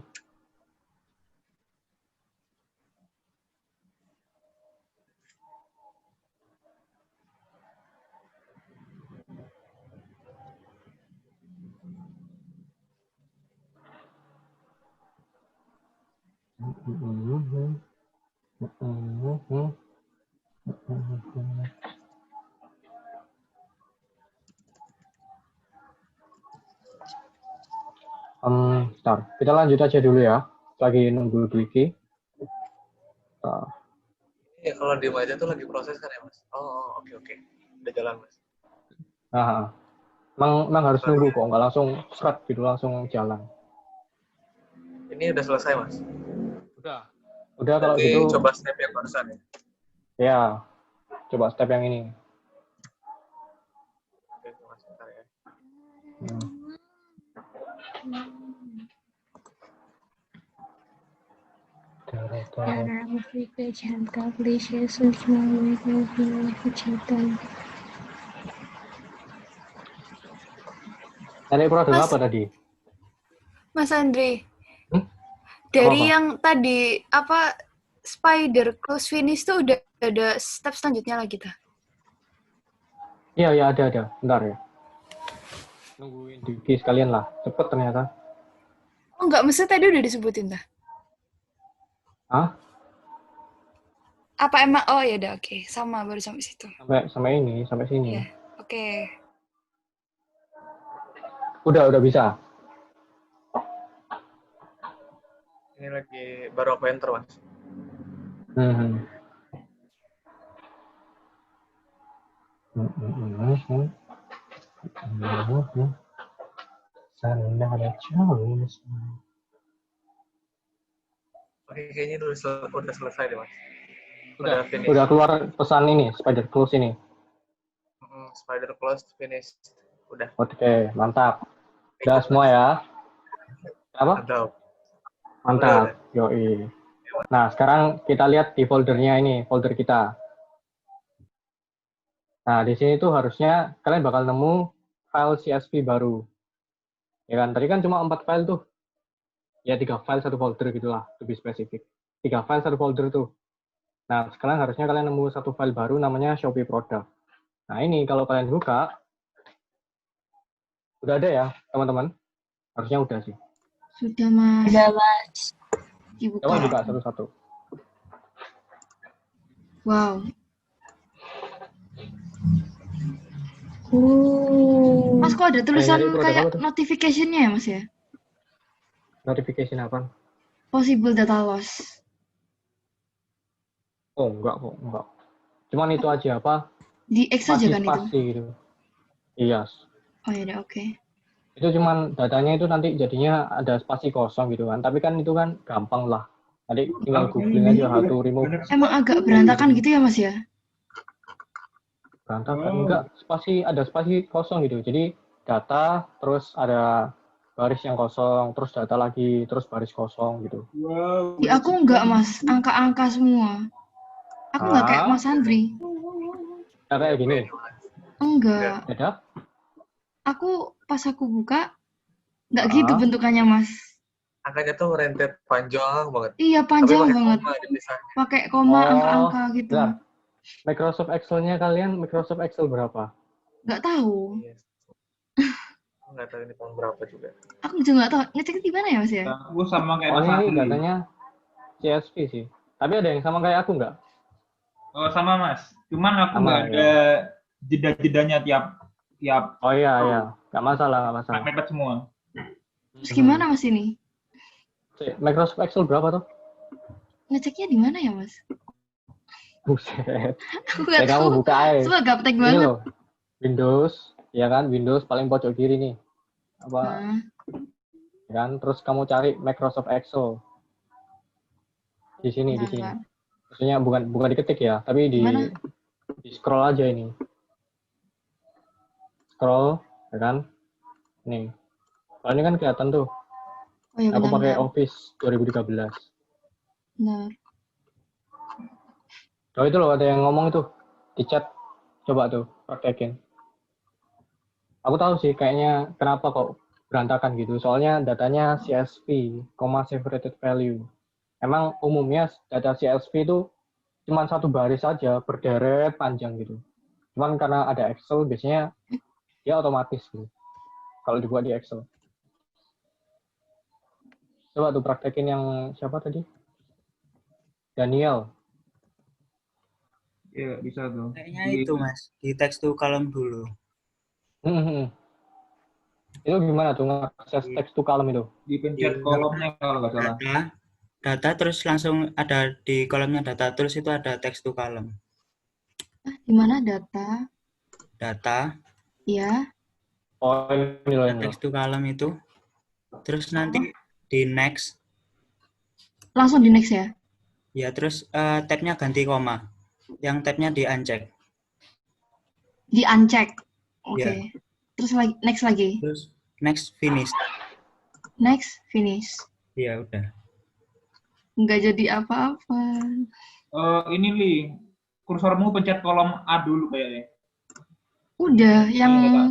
Bentar. Kita lanjut aja dulu ya. Lagi nunggu Wiki.
Ya, kalau diem aja tuh lagi proses kan ya, Mas? Oh, oke. Udah jalan, Mas.
Nah, emang harus nunggu kok, nggak langsung start gitu, langsung jalan.
Ini udah selesai, Mas?
Udah kalau gitu.
Coba step yang barusan ya?
Ya, coba step yang ini.
Oke, Mas, bentar ya.
Tadi produk apa tadi?
Mas Andri, dari
Apa?
yang tadi spider close finish tuh udah ada step selanjutnya lagi ta?
Iya ada. Bentar ya. Nungguin Wiki sekalian lah. Cepet ternyata.
Oh enggak, mesti tadi udah disebutin ta?
Hah?
Apa emang? Oh ya udah oke. Sama baru sampai situ.
Sampai sini.
Iya. Oke.
Udah bisa.
Ini lagi baru aku enter, Mas. Oke, kayaknya udah selesai deh, Mas. Finish.
Udah keluar pesan ini, spider close ini.
Spider close finish. Udah.
Oke, mantap. Udah semua ya. Apa? Mantap. Yoi. Nah, sekarang kita lihat di foldernya ini, folder kita. Nah, di sini tuh harusnya kalian bakal nemu file CSV baru. Ya kan, tadi kan cuma 4 file tuh. Ya, 3 file, 1 folder gitulah, lebih spesifik. 3 file, 1 folder tuh. Nah, sekarang harusnya kalian nemu 1 file baru namanya Shopee Product. Nah, ini kalau kalian buka, udah ada ya, teman-teman? Harusnya udah sih.
Sudah, Mas.
Udah, Mas.
Dibuka.
Coba buka satu-satu.
Wow. Mas, kok ada tulisan kayak notification-nya ya, Mas ya?
Notification apa?
Possible data loss.
Oh, enggak. Cuman itu aja, apa?
Di X aja kan itu?
Spasi gitu. Iya.
Oh ya udah, oke.
Itu cuman datanya itu nanti jadinya ada spasi kosong gitu kan. Tapi kan itu kan gampang lah. Nanti tinggal googling aja how to remove.
Emang agak berantakan gitu ya, Mas ya?
Berantakan enggak, ada spasi kosong gitu. Jadi data, terus ada baris yang kosong, terus data lagi, terus baris kosong gitu.
Di aku enggak, Mas. Angka-angka semua. Aku enggak kayak Mas Andri.
Nah, kayak gini.
Enggak.
Beda?
Pas aku buka, enggak gitu bentukannya, Mas.
Angkanya tuh rentet panjang banget.
Iya, panjang banget. Pakai koma, angka-angka gitu.
Bentar. Microsoft Excel-nya kalian, Microsoft Excel berapa?
Enggak tahu.
Yes. Nggak tahu ini tahun berapa juga.
Aku juga nggak tahu. Ngecek di mana ya, Mas ya?
Aku sama kayak
Mas
Mas
ini
Andri.
datanya CSV sih. Tapi ada yang sama kayak aku nggak?
Oh, sama Mas. Cuman aku
Sama,
nggak ada jeda-jedanya tiap Ya,
Oh iya, iya. Nggak masalah, nggak masalah.
mepet semua.
Terus gimana Mas ini?
Microsoft Excel berapa tuh?
Ngeceknya di mana ya Mas?
Buset.
Aku
Ya
nggak
kamu
tahu.
buka aja.
Sumpah gaptek
Ini
banget.
loh, Windows, ya kan? Windows paling pojok kiri nih. Apa?
Nah,
Ya kan? Terus kamu cari Microsoft Excel di sini, di sini.
bentar.
Maksudnya bukan diketik ya, tapi
Gimana?
di scroll aja ini. Scroll, ya kan? Nih. Kalau ini kan kelihatan tuh.
Oh ya
Aku pakai
benar-benar.
Office 2013.
Benar.
Oh itu loh ada yang ngomong itu di chat. Coba tuh praktekin. Aku tahu sih kayaknya kenapa kok berantakan gitu. Soalnya datanya CSV, separated value. Emang umumnya data CSV itu cuma satu baris saja, berderet panjang gitu. Cuman karena ada Excel, biasanya dia otomatis gitu. Kalau dibuat di Excel. Coba tuh praktekin yang siapa tadi? Daniel.
Iya, bisa tuh.
Kayaknya itu Mas, di text to column dulu.
Itu gimana tuh ngakses text to column itu?
Dipencet kolomnya kalau nggak salah.
Data terus langsung ada di kolomnya data terus itu ada text to column.
Di mana data?
Data,
Ya.
Oh ini loh, ini loh.
text to column itu. Terus nanti di next.
Langsung di next ya?
Ya, terus tabnya ganti koma. Yang tabnya di uncheck.
Di uncheck. Oke.
Ya.
Terus lagi next lagi.
Terus next finish.
Next finish.
Iya, udah.
Nggak jadi apa-apa.
Ini Li, kursormu pencet kolom A dulu kayaknya.
Udah,
Iya,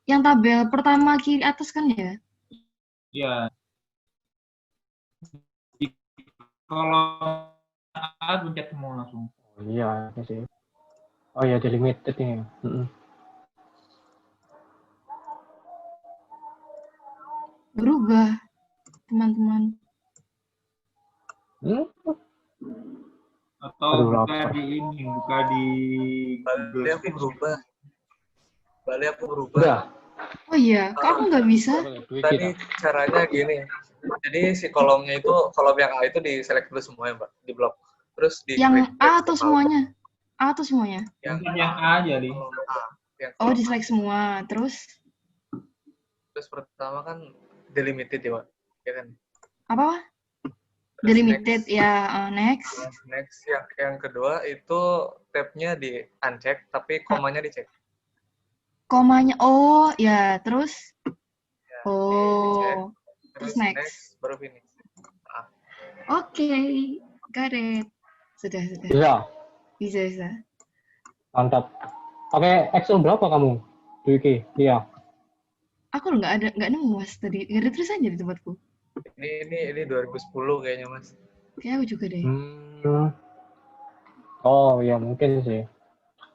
yang tabel pertama kiri atas kan ya?
Iya. Di kolom A pencet semua langsung.
Oh, iya, ini sih. Oh iya, delimited ini.
Berubah, teman-teman.
Atau
Aduh,
buka
lapar.
di ini, buka di
Balik aku berubah. Balik aku berubah.
Udah.
Oh iya, kok aku nggak bisa?
Tadi caranya gini. Jadi si kolomnya itu, kolom yang A itu di select dulu semua ya, Mbak, di blok. Terus di
Yang
create
A
text
atau
to column.
semuanya? A atau semuanya?
yang A aja, Li.
Kolom A. Yang
Oh,
kolom
di
A.
select semua. Terus
Terus pertama kan delimited ya, Pak. Ya kan?
apa?
Terus
Delimited
next.
ya. Next.
Next yang kedua itu tabnya di uncheck tapi komanya dicek.
Komanya. Oh, ya. Terus.
Ya,
Oh.
dicek.
Terus
Terus
next.
next baru finish.
Oke, got it. Sudah.
Bisa.
Bisa.
Mantap. Pakai Excel berapa kamu? Wiki. Iya.
Aku nggak nemu Mas tadi. Nggak ada tulis aja di tempatku.
Ini 2010 kayaknya, Mas.
Kayak aku juga deh.
Oh ya mungkin sih.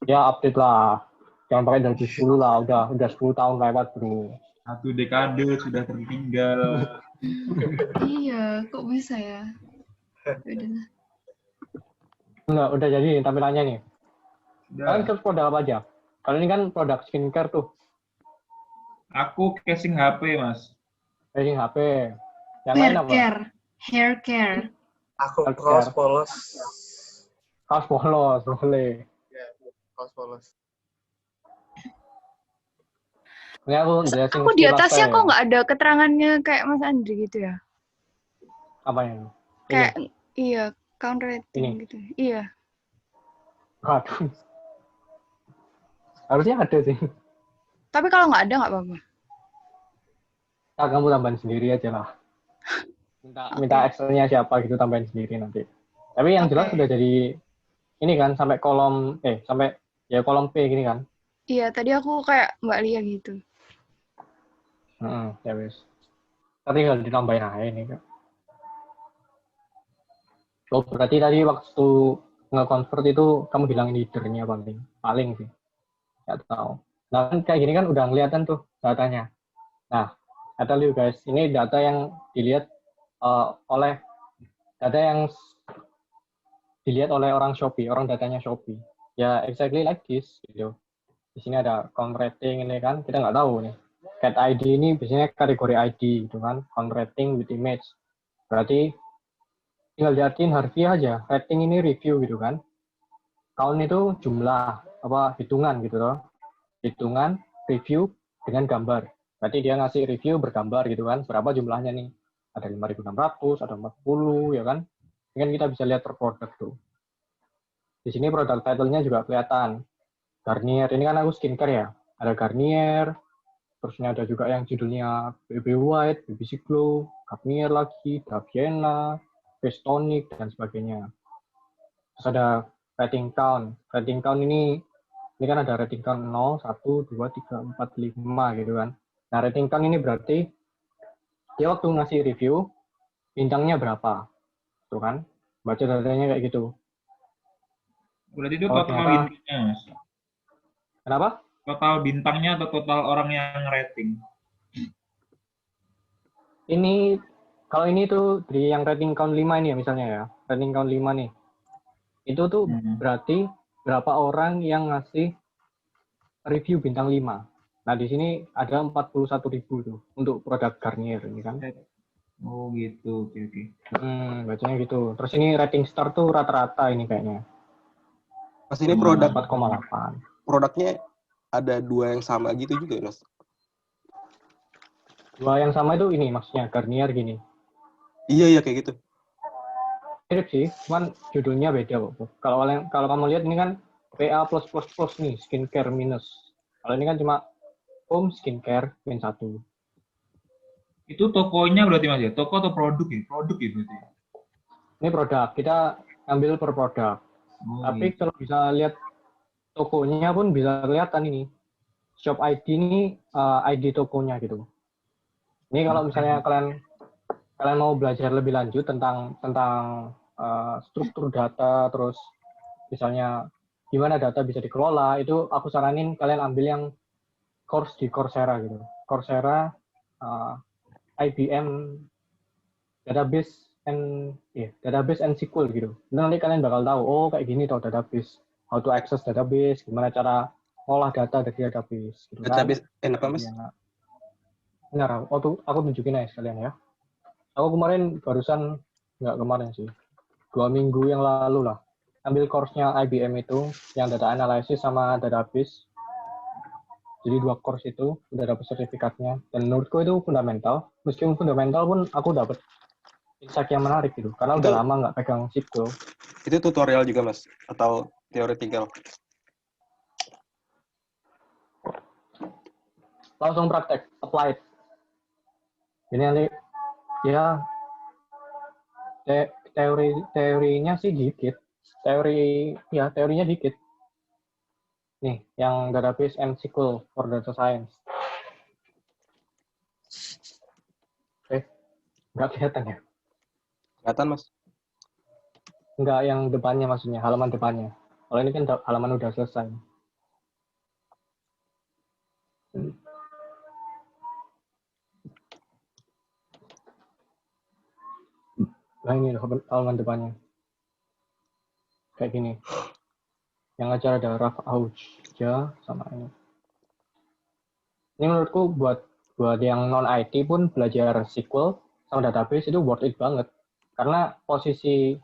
Ya update lah. Jangan pakai 2010 lah. Udah 10 tahun lewat bro.
Satu dekade sudah tertinggal.
Iya, kok bisa ya? Udahlah.
Enggak, udah jadi tampilannya nih. Kalian
Udah.
search produk apa aja? Kalau ini kan produk skincare tuh.
Aku casing HP, Mas.
Casing HP. Yang lain apa?
Hair care.
Aku
Healthcare.
kaos polos.
Kaos polos, boleh.
Ya, kaos polos.
Ini aku jelasin
Aku di
sekilas
atasnya
saya.
kok nggak ada keterangannya kayak Mas Andri gitu ya?
Apanya?
Kayak iya, count rating
Ini.
gitu. Iya.
Aduh. Harusnya ada sih.
Tapi kalau nggak ada nggak apa-apa.
Nah, kamu tambahin sendiri aja lah. Minta Excel-nya siapa gitu tambahin sendiri nanti. Tapi yang jelas sudah jadi ini kan sampai kolom sampai ya kolom P gini kan.
Iya, tadi aku kayak Mbak Lia gitu.
Ya wes. Tadi tinggal ditambahin aja ini Kak. Oh, berarti tadi waktu nge-convert itu kamu hilangin leader-nya paling sih. Nggak tahu. Nah kan kayak gini kan udah ngeliatan tuh datanya. Nah, kata lu guys, ini data yang dilihat oleh orang Shopee, orang datanya Shopee. Ya exactly like this gitu. Di sini ada count rating ini kan, kita nggak tahu nih. Cat ID ini biasanya kategori ID gitu kan, count rating with image. Berarti tinggal liatin harfiah aja, rating ini review gitu kan. Count itu jumlah, hitungan gitu loh. Hitungan, review dengan gambar. Berarti dia ngasih review bergambar gitu kan, berapa jumlahnya nih. Ada 5.600, ada 40 ya kan. Ini kan kita bisa lihat per produk tuh. Di sini produk title-nya juga kelihatan. Garnier, ini kan aku skincare ya. Ada Garnier, terus ini ada juga yang judulnya BB White, BBC Glow, Garnier lagi, Daviena, Face Tonic, dan sebagainya. Terus ada rating count. Rating count ini kan ada rating count 0, 1, 2, 3, 4, 5 gitu kan. Nah, rating count ini berarti dia waktu ngasih review, bintangnya berapa. Tuh kan, baca datanya kayak gitu.
Berarti itu
Oh,
total
ternyata-
bintangnya, Mas.
Kenapa?
Total bintangnya atau total orang yang rating?
Ini, kalau ini tuh dari yang rating count 5 ini ya misalnya ya, rating count 5 nih. Itu tuh berarti berapa orang yang ngasih review bintang 5. Nah, di sini ada 41.000 tuh untuk produk Garnier ini kan.
Oh gitu, oke.
Bacanya gitu. Terus ini rating star tuh rata-rata ini kayaknya.
Mas, ini produk
4,8.
Produknya ada 2 yang sama gitu juga ya, Mas?
2 yang sama itu ini maksudnya Garnier gini.
Iya kayak gitu.
Mirip sih, cuman judulnya beda kok. Kalau kamu lihat ini kan PA++ nih, skincare minus. Kalau ini kan cuma home skincare min 1.
Itu tokonya berarti Mas ya? Toko atau produk ya? Produk ya berarti?
Ini produk, kita ambil per produk. Tapi kalau bisa lihat tokonya pun bisa kelihatan ini. Shop ID ini ID tokonya gitu. Ini kalau misalnya kalian mau belajar lebih lanjut tentang struktur data, terus misalnya gimana data bisa dikelola, itu aku saranin kalian ambil yang course di Coursera gitu. Coursera IBM database and SQL gitu. Nanti kalian bakal tahu, oh kayak gini toh database, how to access database, gimana cara olah data dari database. Gitu
Database
kan.
apa Mas?
Benar, aku tunjukin aja sekalian ya. Aku kemarin nggak kemarin sih, 2 minggu yang lalu lah, ambil course-nya IBM itu, yang data analysis sama database. Jadi 2 course itu, udah dapat sertifikatnya. Dan menurutku itu fundamental. Meskipun fundamental pun aku dapat insight yang menarik gitu. Karena udah lama nggak pegang SQL.
Itu tutorial juga Mas? Atau theoretical?
Langsung praktek, applied. Ini nanti, ya, teorinya sih dikit. Teorinya dikit. Nih, yang database and SQL for data science. Nggak kelihatan ya?
Kelihatan, Mas.
Nggak yang depannya maksudnya, halaman depannya. Kalau ini kan halaman udah selesai. Nah ini halaman depannya. Kayak gini. Yang acara ada Raf Auja sama ini. Ini menurutku buat yang non IT pun belajar SQL sama database itu worth it banget. Karena posisi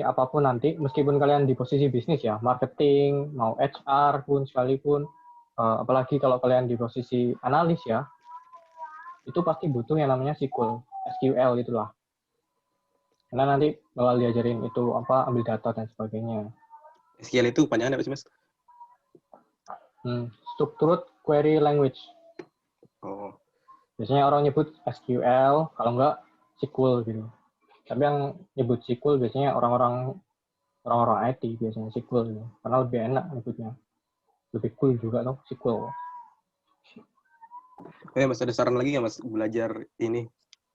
apapun nanti, meskipun kalian di posisi bisnis ya, marketing, mau HR pun sekalipun, apalagi kalau kalian di posisi analis ya, itu pasti butuh yang namanya SQL itulah. Karena nanti bakal diajarin itu ambil data dan sebagainya.
SQL itu panjangan apa sih, Mas?
Structured Query Language.
Oh.
Biasanya orang nyebut SQL, kalau enggak SQL gitu. Tapi yang nyebut SQL biasanya orang-orang IT biasanya SQL gitu. Karena lebih enak nyebutnya. Lebih cool juga tuh SQL.
Mas, ada saran lagi nggak Mas belajar ini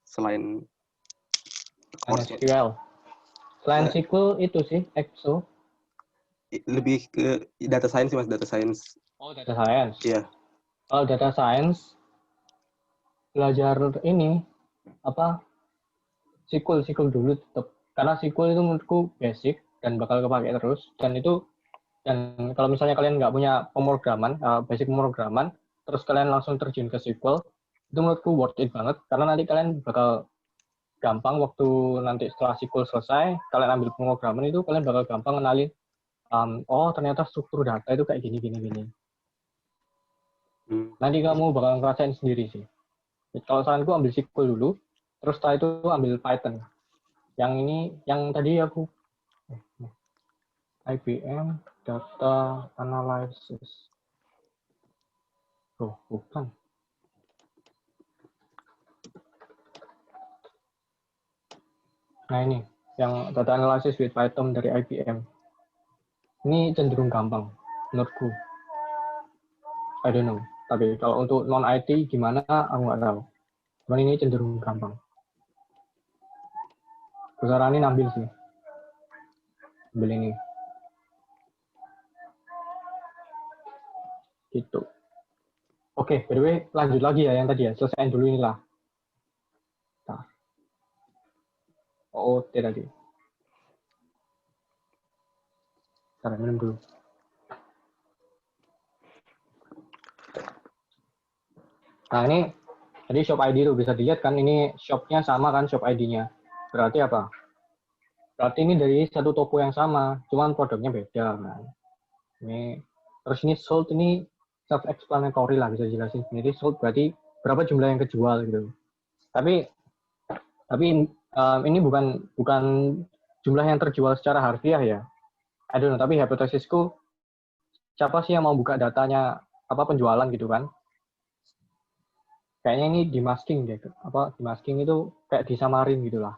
selain
SQL? Selain SQL itu sih EXO.
Lebih ke data science sih Mas, data science.
Oh, data science.
Iya.
Kalau data science belajar ini SQL dulu tetap. Karena SQL itu menurutku basic dan bakal kepake terus, dan itu Dan kalau misalnya kalian nggak punya pemrograman, basic pemrograman, terus kalian langsung terjun ke SQL, itu menurutku worth it banget, karena nanti kalian bakal gampang waktu nanti setelah SQL selesai, kalian ambil pemrograman itu, kalian bakal gampang kenalin, oh ternyata struktur data itu kayak gini. Nanti kamu bakal ngerasain sendiri sih. Kalau saranku ambil SQL dulu, terus setelah itu ambil Python. Yang ini, yang tadi aku IBM Data Analysis. Oh, bukan. Nah ini, yang Data Analysis with Python dari IBM. Ini cenderung gampang, menurutku. I don't know. Tapi kalau untuk non-IT gimana, aku nggak tahu. Cuman ini cenderung gampang. Besaranin ambil sih. Ambil ini. Gitu. Oke, by the way, lanjut lagi ya yang tadi ya. Selesaiin dulu inilah. Nah. OOT tadi. Sekarang minum dulu. Nah ini, tadi shop ID tuh bisa dilihat kan, ini shopnya sama kan, shop ID-nya. Berarti apa? Berarti ini dari satu toko yang sama, cuman produknya beda kan. Ini, terus ini sold ini self-explanatory lah, bisa jelasin sendiri. Sold berarti berapa jumlah yang kejual gitu. Tapi ini bukan jumlah yang terjual secara harfiah ya. I don't know, tapi hipotesisku siapa sih yang mau buka datanya apa penjualan gitu kan? Kayaknya ini dimasking deh. Apa dimasking itu kayak disamarin gitulah.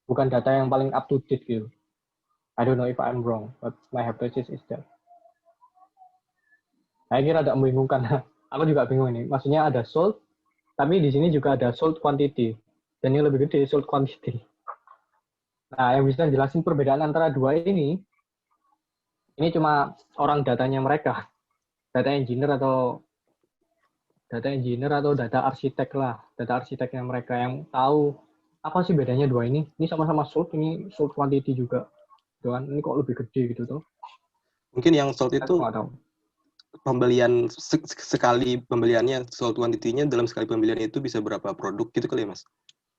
Bukan data yang paling up to date gitu. I don't know if I'm wrong, but my hypothesis is that. Saya kira agak membingungkan. Aku juga bingung ini. Maksudnya ada sold, tapi di sini juga ada sold quantity. Dan yang lebih gede sold quantity. Nah, yang bisa jelasin perbedaan antara dua ini cuma orang datanya mereka. Data engineer atau data arsitek lah. Data arsiteknya mereka yang tahu apa sih bedanya dua ini. Ini sama-sama sold, ini sold quantity juga. Tuhan, ini kok lebih gede gitu tuh.
Mungkin yang sold itu pembelian sekali pembeliannya, sold quantity-nya dalam sekali pembelian itu bisa berapa produk gitu kali ya Mas?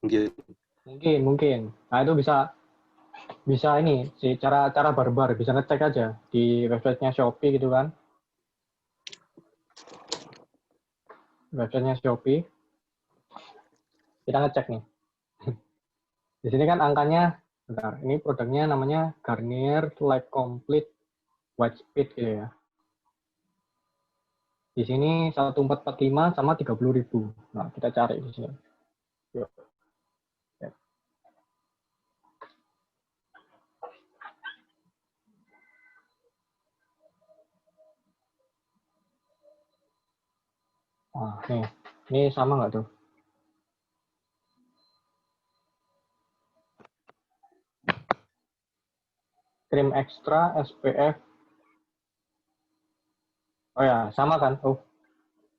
Mungkin. Nah itu bisa ini sih cara barbar, bisa ngecek aja di websitenya Shopee gitu kan. Websitenya Shopee. Kita ngecek nih. Di sini kan angkanya, bentar, ini produknya namanya Garnier Light Complete White Speed gitu ya. Di sini 1445 sama 30.000. Nah, kita cari di sini. Yuk. Ya. Wah, nih. Ini sama nggak tuh? Krim ekstra SPF. Oh ya, sama kan? Oh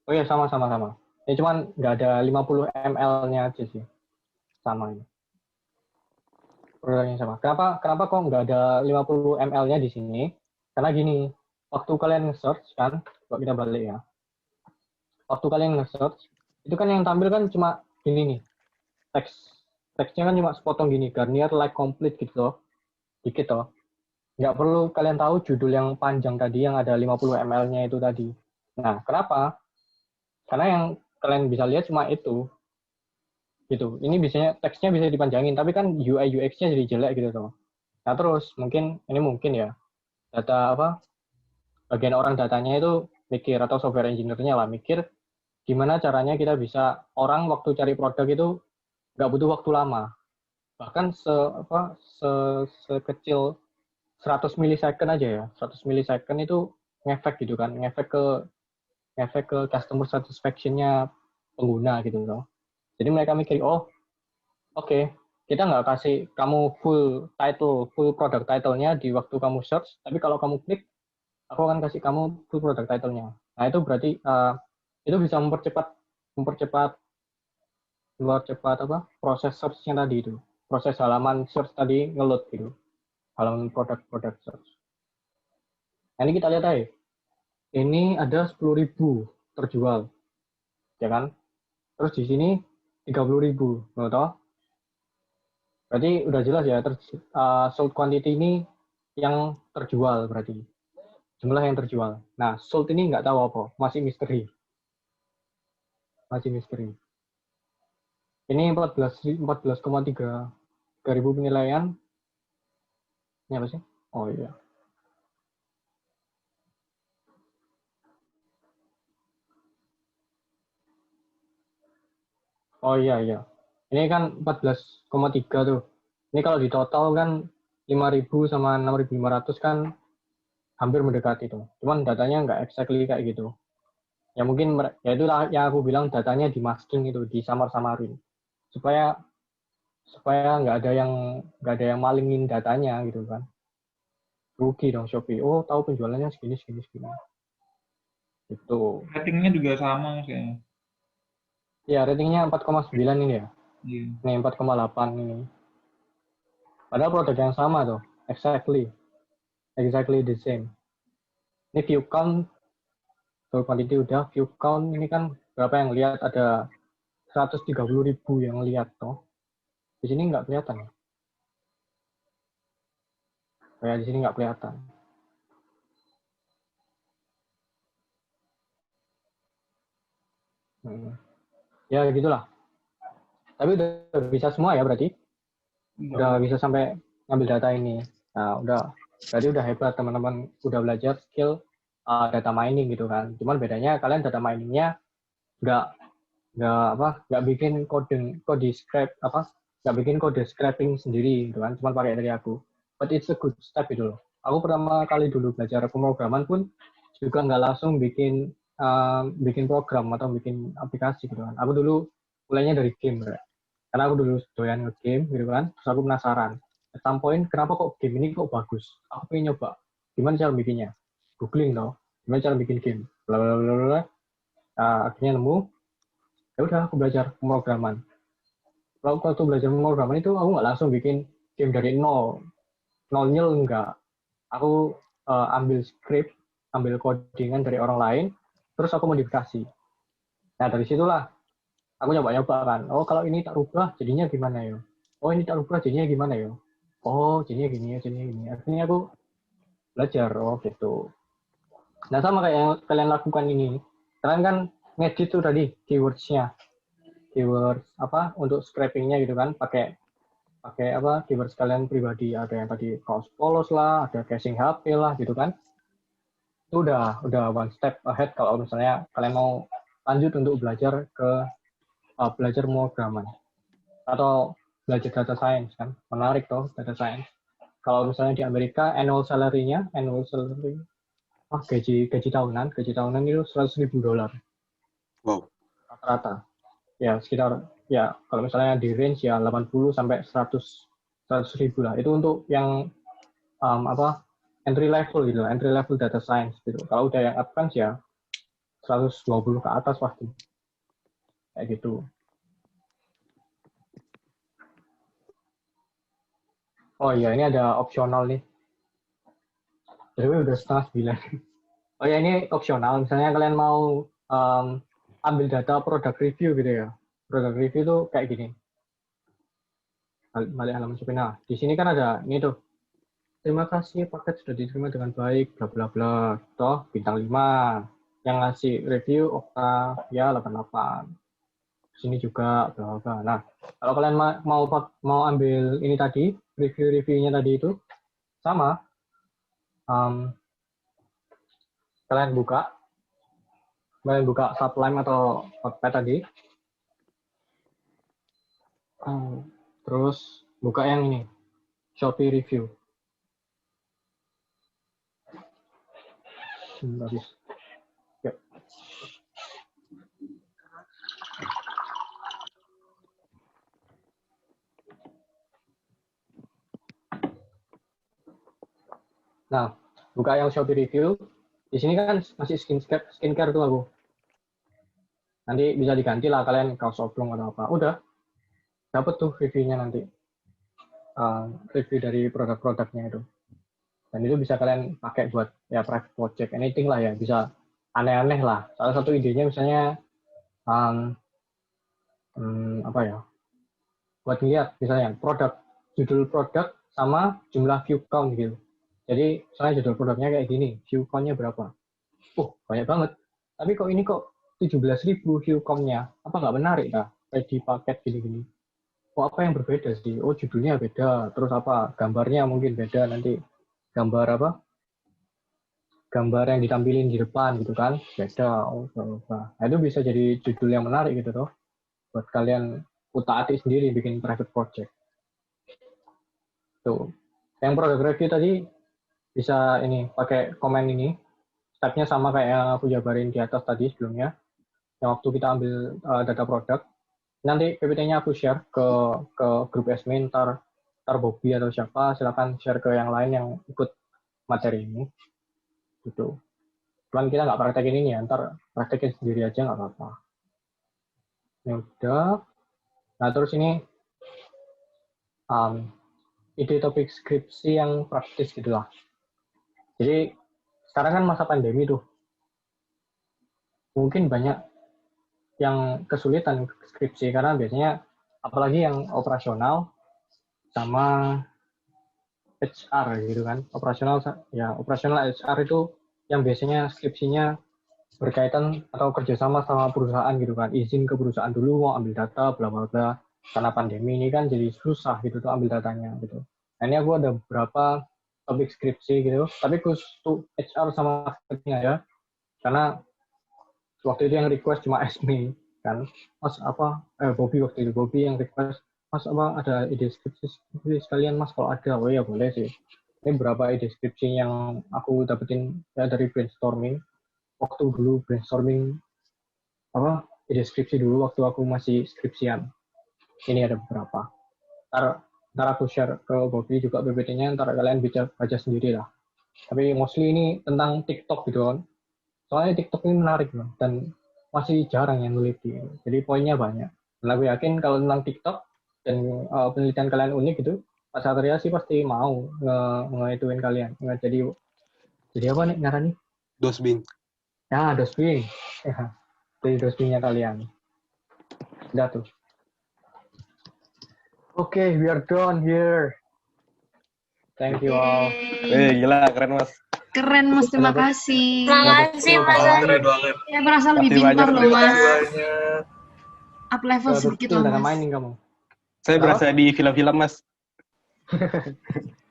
ya, sama. Ini cuman nggak ada 50 ml-nya aja sih. Sama ini. Produknya sama. Kenapa kok nggak ada 50 ml-nya di sini? Karena gini, waktu kalian nge-search kan, kalau kita balik ya. Waktu kalian nge-search, itu kan yang tampil kan cuma gini nih. Teksnya kan cuma sepotong gini, Garnier Light Complete gitu loh. Dikit loh. Nggak perlu kalian tahu judul yang panjang tadi yang ada 50 ml-nya itu tadi. Nah, kenapa? Karena yang kalian bisa lihat cuma itu. Gitu. Ini biasanya teksnya bisa dipanjangin, tapi kan UI UX-nya jadi jelek gitu loh. Nah, terus mungkin ya. Data apa? Bagian orang datanya itu mikir atau software engineer-nya lah mikir gimana caranya kita bisa orang waktu cari produk itu nggak butuh waktu lama. Bahkan sekecil 100 milisecond aja ya, 100 milisecond itu ngefek gitu kan, ngefek ke customer satisfaction-nya pengguna gitu loh. Jadi mereka mikir, oke, kita nggak kasih kamu full product title-nya di waktu kamu search, tapi kalau kamu klik, aku akan kasih kamu full product title-nya. Nah itu berarti itu bisa mempercepat proses search-nya tadi itu, proses halaman search tadi ngeload gitu. Halaman produk search. Nah, ini kita lihat aja. Ini ada 10.000 terjual, ya kan? Terus di sini 30.000, toh? Berarti udah jelas ya, sold quantity ini yang terjual berarti. Jumlah yang terjual. Nah, sold ini nggak tahu apa, masih misteri. Masih misteri. Ini 14,3 ribu penilaian. Ini apa sih? Oh iya. Oh iya, iya. Ini kan 14,3 tuh. Ini kalau di total kan 5.000 sama 6.500 kan hampir mendekati tuh. Cuman datanya nggak exactly kayak gitu. Ya mungkin, ya itulah yang aku bilang datanya di masking itu, di samar-samarin. Supaya nggak ada yang malingin datanya gitu kan. Rugi dong Shopee. Oh, tahu penjualannya segini. Itu.
Ratingnya juga sama kayaknya.
Ya, ratingnya 4,9 ini ya.
Iya.
Ini 4,8 ini. Padahal produk yang sama tuh. Exactly the same. Ini view count, sold quantity udah, view count ini kan berapa yang lihat, ada 130.000 yang lihat toh. Di sini nggak kelihatan. Kayak di sini nggak kelihatan. Ya gitulah. Tapi udah bisa semua ya berarti. Udah bisa sampai ngambil data ini. Nah, berarti udah hebat teman-teman, udah belajar skill data mining gitu kan. Cuman bedanya kalian data miningnya nggak bikin kode scraping sendiri gitu kan. Cuman pakai dari aku. But it's a good step gitu loh. Aku pertama kali dulu belajar pemrograman pun juga nggak langsung bikin program atau bikin aplikasi gitu kan. Aku dulu mulainya dari game, bro. Karena aku dulu doyan nge-game gitu kan, terus aku penasaran. At some point, kenapa kok game ini kok bagus? Aku pengen nyoba. Gimana cara bikinnya? Googling dong. Gimana cara bikin game? Blablabla. Akhirnya nemu. Ya udah, aku belajar pemrograman. Waktu belajar pemrograman itu aku nggak langsung bikin game dari nol. Nolnya enggak. Aku ambil script, ambil codingan dari orang lain, terus aku modifikasi. Nah, dari situlah aku nyoba-nyoba kan. Oh, kalau ini tak rubah, jadinya gimana ya? Oh, ini tak rubah, jadinya gimana ya? Oh, jadinya gini. Akhirnya aku belajar. Oh, gitu. Nah, sama kayak yang kalian lakukan ini. Kalian kan ngedit tuh tadi keywords-nya. Keywords apa untuk scraping-nya gitu kan, pakai keywords kalian pribadi. Ada yang tadi kaos polos lah, ada casing HP lah gitu kan. Itu udah one step ahead kalau misalnya kalian mau lanjut untuk belajar pemrograman atau belajar data science kan, menarik toh data science. Kalau misalnya di Amerika annual salary gaji tahunan itu $100.000.
Wow.
Rata-rata. Ya sekitar, ya kalau misalnya di range ya 80 sampai 100.000 lah. Itu untuk yang entry level data science gitu. Kalau udah yang advance ya 120 ke atas pasti. Kayak gitu. Oh iya, ini ada opsional nih. Jadi udah 8:30. Oh ya, ini opsional. Misalnya kalian mau ambil data product review gitu ya. Product review tuh kayak gini. Balik halaman Shopee. Nah, di sini kan ada ini tuh. Terima kasih, paket sudah diterima dengan baik, bla bla bla. Toh bintang 5. Yang ngasih review Octavia 88. Sini juga bla bla. Nah, kalau kalian mau ambil ini tadi, review-reviewnya tadi itu sama, kalian buka Sublime atau Notepad tadi, terus buka yang ini, Shopee review. Habis. Yuk. Nah, buka yang Shopee review. Di sini kan masih skincare tuh aku. Nanti bisa diganti lah kalian kaos oblong atau apa. Udah, dapat tuh reviewnya nanti. Review dari produk-produknya itu. Dan itu bisa kalian pakai buat ya private project, anything lah ya, bisa aneh-aneh lah. Salah satu idenya misalnya apa ya, buat lihat misalnya judul produk sama jumlah view count gitu. Jadi misalnya judul produknya kayak gini, view count-nya berapa? Banyak banget. Tapi kok ini kok 17.000 view count-nya? Apa nggak menarik kah? Kayak di paket gini-gini. Apa yang berbeda sih? Judulnya beda. Terus apa? Gambarnya mungkin beda nanti. Gambar apa? Gambar yang ditampilin di depan gitu kan? Beda. Nah, itu bisa jadi judul yang menarik gitu toh. Buat kalian utak-atik sendiri bikin private project. Tuh. Yang product review tadi bisa ini pakai komen ini. Stepnya sama kayak yang aku jabarin di atas tadi sebelumnya. Yang waktu kita ambil data produk. Nanti PPT-nya aku share ke grup admin, ntar Bobby atau siapa, silakan share ke yang lain yang ikut materi ini. Gitu. Cuman kita nggak praktekin ini ya, ntar praktekin sendiri aja nggak apa-apa. Ya udah. Nah terus ini ide topik skripsi yang praktis gitulah. Jadi sekarang kan masa pandemi tuh. Mungkin banyak yang kesulitan skripsi karena biasanya apalagi yang operasional sama HR gitu kan. Operasional HR itu yang biasanya skripsinya berkaitan atau kerjasama sama perusahaan gitu kan. Izin ke perusahaan dulu mau ambil data bla bla bla. Karena pandemi ini kan jadi susah gitu tuh ambil datanya gitu. Nah ini aku ada beberapa topik skripsi gitu, tapi khusus tuh HR sama marketingnya ya. Karena waktu itu yang request cuma Esme kan. Mas Bobby waktu itu Bobby yang request, Mas apa ada ide skripsi sekalian Mas kalau ada. Oh ya boleh sih. Ini beberapa ide skripsi yang aku dapetin ya dari brainstorming. Waktu dulu brainstorming ide skripsi dulu waktu aku masih skripsian. Ini ada beberapa. Ntar aku share ke Bobby juga PPT-nya, ntar kalian baca sendiri lah. Tapi mostly ini tentang TikTok gitu kan. Soalnya TikTok ini menarik loh, dan masih jarang yang neliti. Jadi poinnya banyak. Dan aku yakin kalau tentang TikTok dan penelitian kalian unik gitu, Pak Satria sih pasti mau nge-ituin kalian. Jadi apa nih ngarani?
Dosbing.
Ya, dosbing. Jadi dosbingnya kalian. Udah tuh. Oke, we are done here. Thank you all.
Gila, keren Mas.
Keren Mas, terima kasih.
Terima kasih Mas.
Keren banget.
Saya merasa lebih pintar loh Mas. Up level sedikit loh Mas.
Mainin kamu.
Saya berasa di film-film Mas.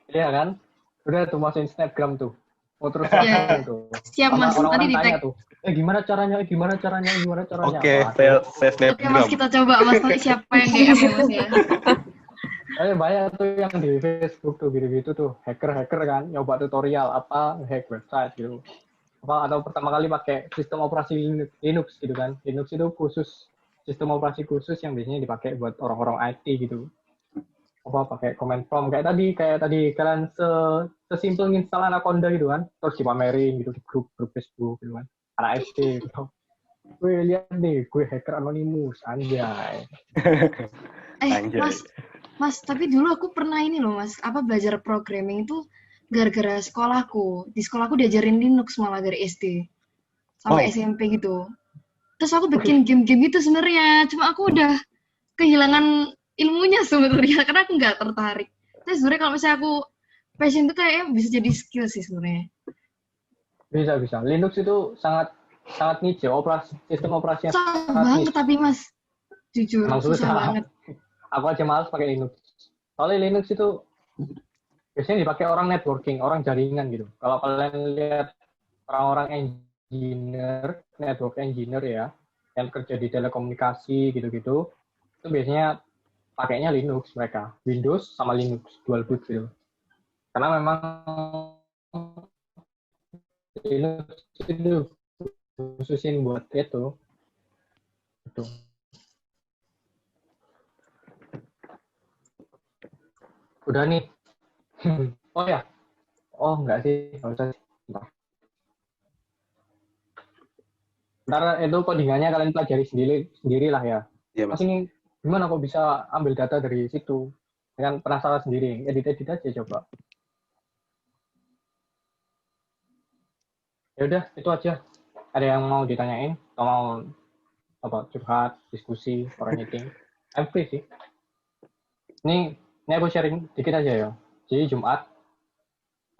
Iya kan? Udah tuh masukin Snapgram tuh. Terus tuh.
Siap Mas, nanti di tag.
Gimana caranya?
Oke, saya Snapgram.
Oke Mas, kita coba Mas, nanti siapa yang DM ya Mas ya.
Banyak tuh yang di Facebook tuh gitu-gitu tuh, hacker kan, nyoba tutorial hack website gitu. Atau pertama kali pakai sistem operasi Linux gitu kan. Linux itu sistem operasi khusus yang biasanya dipakai buat orang-orang IT gitu. Pakai command prompt kayak tadi kalian sesimpel install Anaconda gitu kan, terus dipamerin gitu di grup Facebook gitu kan. Anak SD gitu. Gue lihat nih, gue hacker anonimus, anjay.
Mas, tapi dulu aku pernah ini loh Mas, belajar programming itu gara-gara sekolahku. Di sekolahku diajarin Linux malah dari SD sampai SMP gitu. Terus aku bikin game-game gitu sebenarnya, cuma aku udah kehilangan ilmunya sebenarnya karena aku nggak tertarik. Terus sebenarnya kalau misalnya aku passion itu kayaknya bisa jadi skill sih sebenarnya.
Bisa. Linux itu sangat niche, sistem operasinya
sangat banget niche. Tapi Mas, jujur susah banget.
Aku aja malas pakai Linux. Soalnya Linux itu biasanya dipakai orang networking, orang jaringan gitu. Kalau kalian lihat orang-orang network engineer ya, yang kerja di telekomunikasi gitu-gitu, itu biasanya pakainya Linux mereka. Windows sama Linux, dual boot gitu. Karena memang Linux itu khususin buat itu. Gitu. Udah nih. Oh ya. Oh enggak sih, nggak usah. Ntar itu codingannya kalian pelajari sendiri lah ya.
Iya, Mas.
Ini gimana kok bisa ambil data dari situ? Dengan penasaran sendiri, edit aja coba. Ya udah, itu aja. Ada yang mau ditanyain? Atau mau apa curhat, diskusi, or anything? I'm free sih. Ini aku sharing dikit aja ya. Jadi Jumat,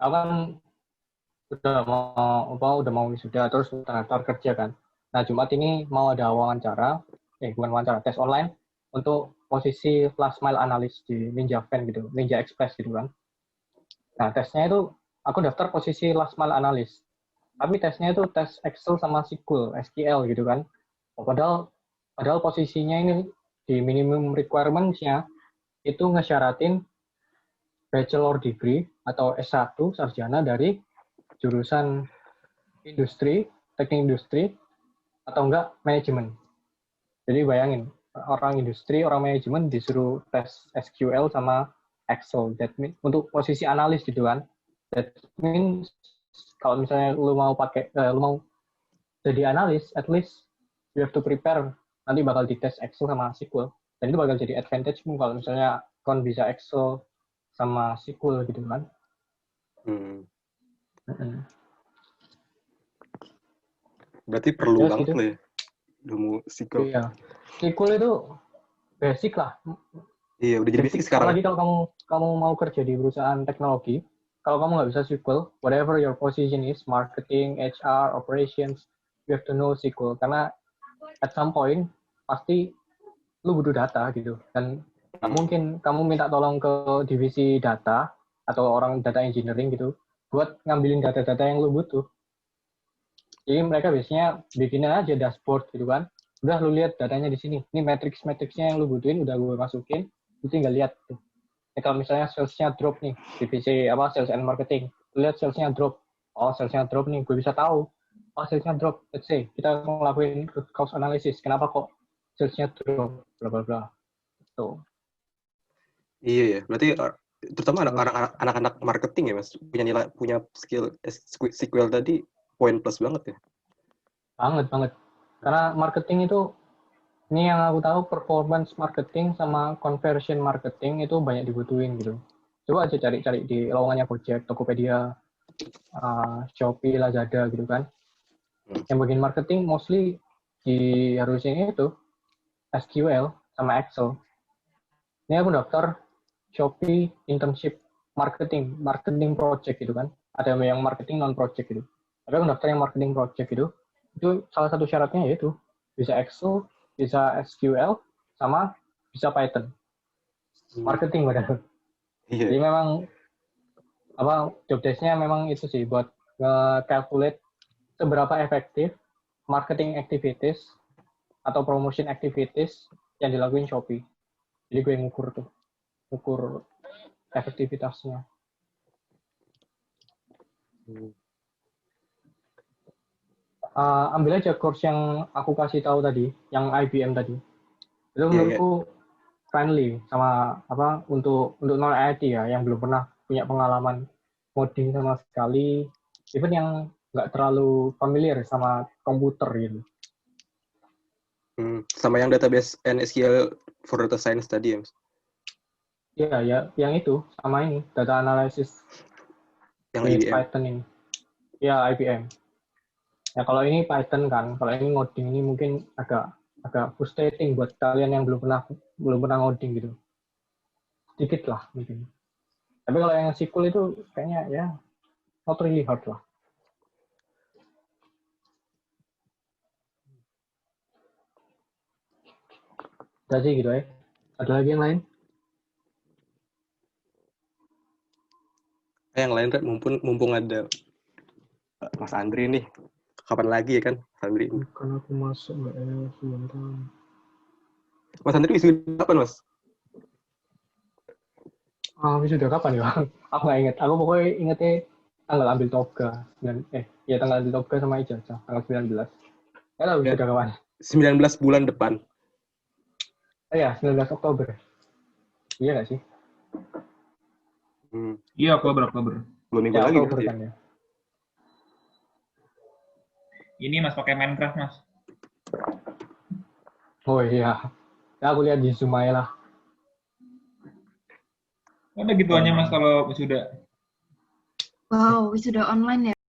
aku kan udah mau wisuda terus daftar kerja kan. Nah Jumat ini mau ada wawancara, bukan wawancara, tes online untuk posisi last mile analyst di Ninja Van gitu, Ninja Express gitu kan. Nah tesnya itu aku daftar posisi last mile analyst, tapi tesnya itu tes Excel sama SQL gitu kan. Padahal posisinya ini di minimum requirements-nya itu ngesyaratin bachelor degree atau S1 sarjana dari jurusan industri, teknik industri, atau enggak manajemen. Jadi bayangin, orang industri, orang manajemen disuruh tes SQL sama Excel. That means, untuk posisi analis gitu kan. That means kalau misalnya lu mau jadi analis, at least you have to prepare. Nanti bakal dites Excel sama SQL. Dan itu bakal jadi advantage-mu kalau misalnya kon bisa Excel sama SQL gitu kan.
Berarti perlu banget
gitu.
loh ya, ilmu SQL.
Iya, SQL itu basic lah.
Iya, udah jadi basic sekarang.
Apalagi kalau kamu mau kerja di perusahaan teknologi, kalau kamu nggak bisa SQL, whatever your position is, marketing, HR, operations, you have to know SQL. Karena at some point, pasti lu butuh data gitu. Dan nggak mungkin kamu minta tolong ke divisi data, atau orang data engineering gitu, buat ngambilin data-data yang lu butuh. Jadi mereka biasanya bikin aja dashboard gitu kan. Udah lu lihat datanya di sini. Ini matrix-matrixnya yang lu butuhin udah gue masukin. Lu tinggal lihat tuh. Kalau misalnya salesnya drop nih, divisi sales and marketing. Lu lihat salesnya drop. Oh, salesnya drop nih, gue bisa tahu. Oh, salesnya drop. Let's say kita ngelakuin root cause analysis. Kenapa kok salesnya drop? Bla bla bla. Tuh.
Iya ya. Berarti terutama anak-anak marketing ya Mas, punya skill SQL tadi poin plus banget ya.
Banget. Karena marketing itu, ini yang aku tahu, performance marketing sama conversion marketing itu banyak dibutuhin gitu. Coba aja cari di lowongannya Gojek, Tokopedia, Shopee, Lazada gitu kan. Yang bagian marketing mostly harusnya itu SQL sama Excel. Ini aku daftar Shopee internship marketing project gitu kan. Ada yang marketing non project gitu. Tapi aku daftar yang marketing project itu salah satu syaratnya yaitu bisa Excel, bisa SQL, sama bisa Python. Marketing padahal.
Iya.
Jadi memang job desk-nya memang itu sih buat nge-calculate seberapa efektif marketing activities atau promotion activities yang dilakuin Shopee. Jadi gue ngukur efektivitasnya. Ambil aja course yang aku kasih tahu tadi, yang IBM tadi. Itu menurutku friendly sama untuk non IT ya, yang belum pernah punya pengalaman coding sama sekali, even yang nggak terlalu familiar sama komputer gitu.
Sama yang database and SQL for data science tadi ya Mas?
Iya, yang itu sama ini data analysis
yang
di
IBM.
Python ini. Ya IBM. Ya kalau ini Python kan, kalau ini ngoding ini mungkin agak frustrating buat kalian yang belum pernah ngoding gitu. Sedikit lah mungkin. Tapi kalau yang SQL itu kayaknya ya not really hard lah. Udah sih gitu ya. Ada lagi yang lain?
Yang lain kan mumpung ada Mas Andri nih. Kapan lagi ya kan Andri?
Karena aku masuk nggak sebentar.
Mas Andri wisuda kapan Mas?
Wisuda kapan ya? Aku nggak inget. Aku pokoknya ingetnya tanggal ambil toga. Tanggal ambil toga sama ijazah tanggal 19. Nggak tahu wisuda kapan.
19 bulan depan.
Iya, 19 Oktober. Iya nggak sih?
Iya, Oktober.
2 minggu lagi
Oktober kan ya.
Ini Mas pakai Minecraft, Mas.
Oh iya. Ya, aku lihat di Zoom aja lah.
Ada gituannya Mas kalau wisuda.
Wow, wisuda online ya?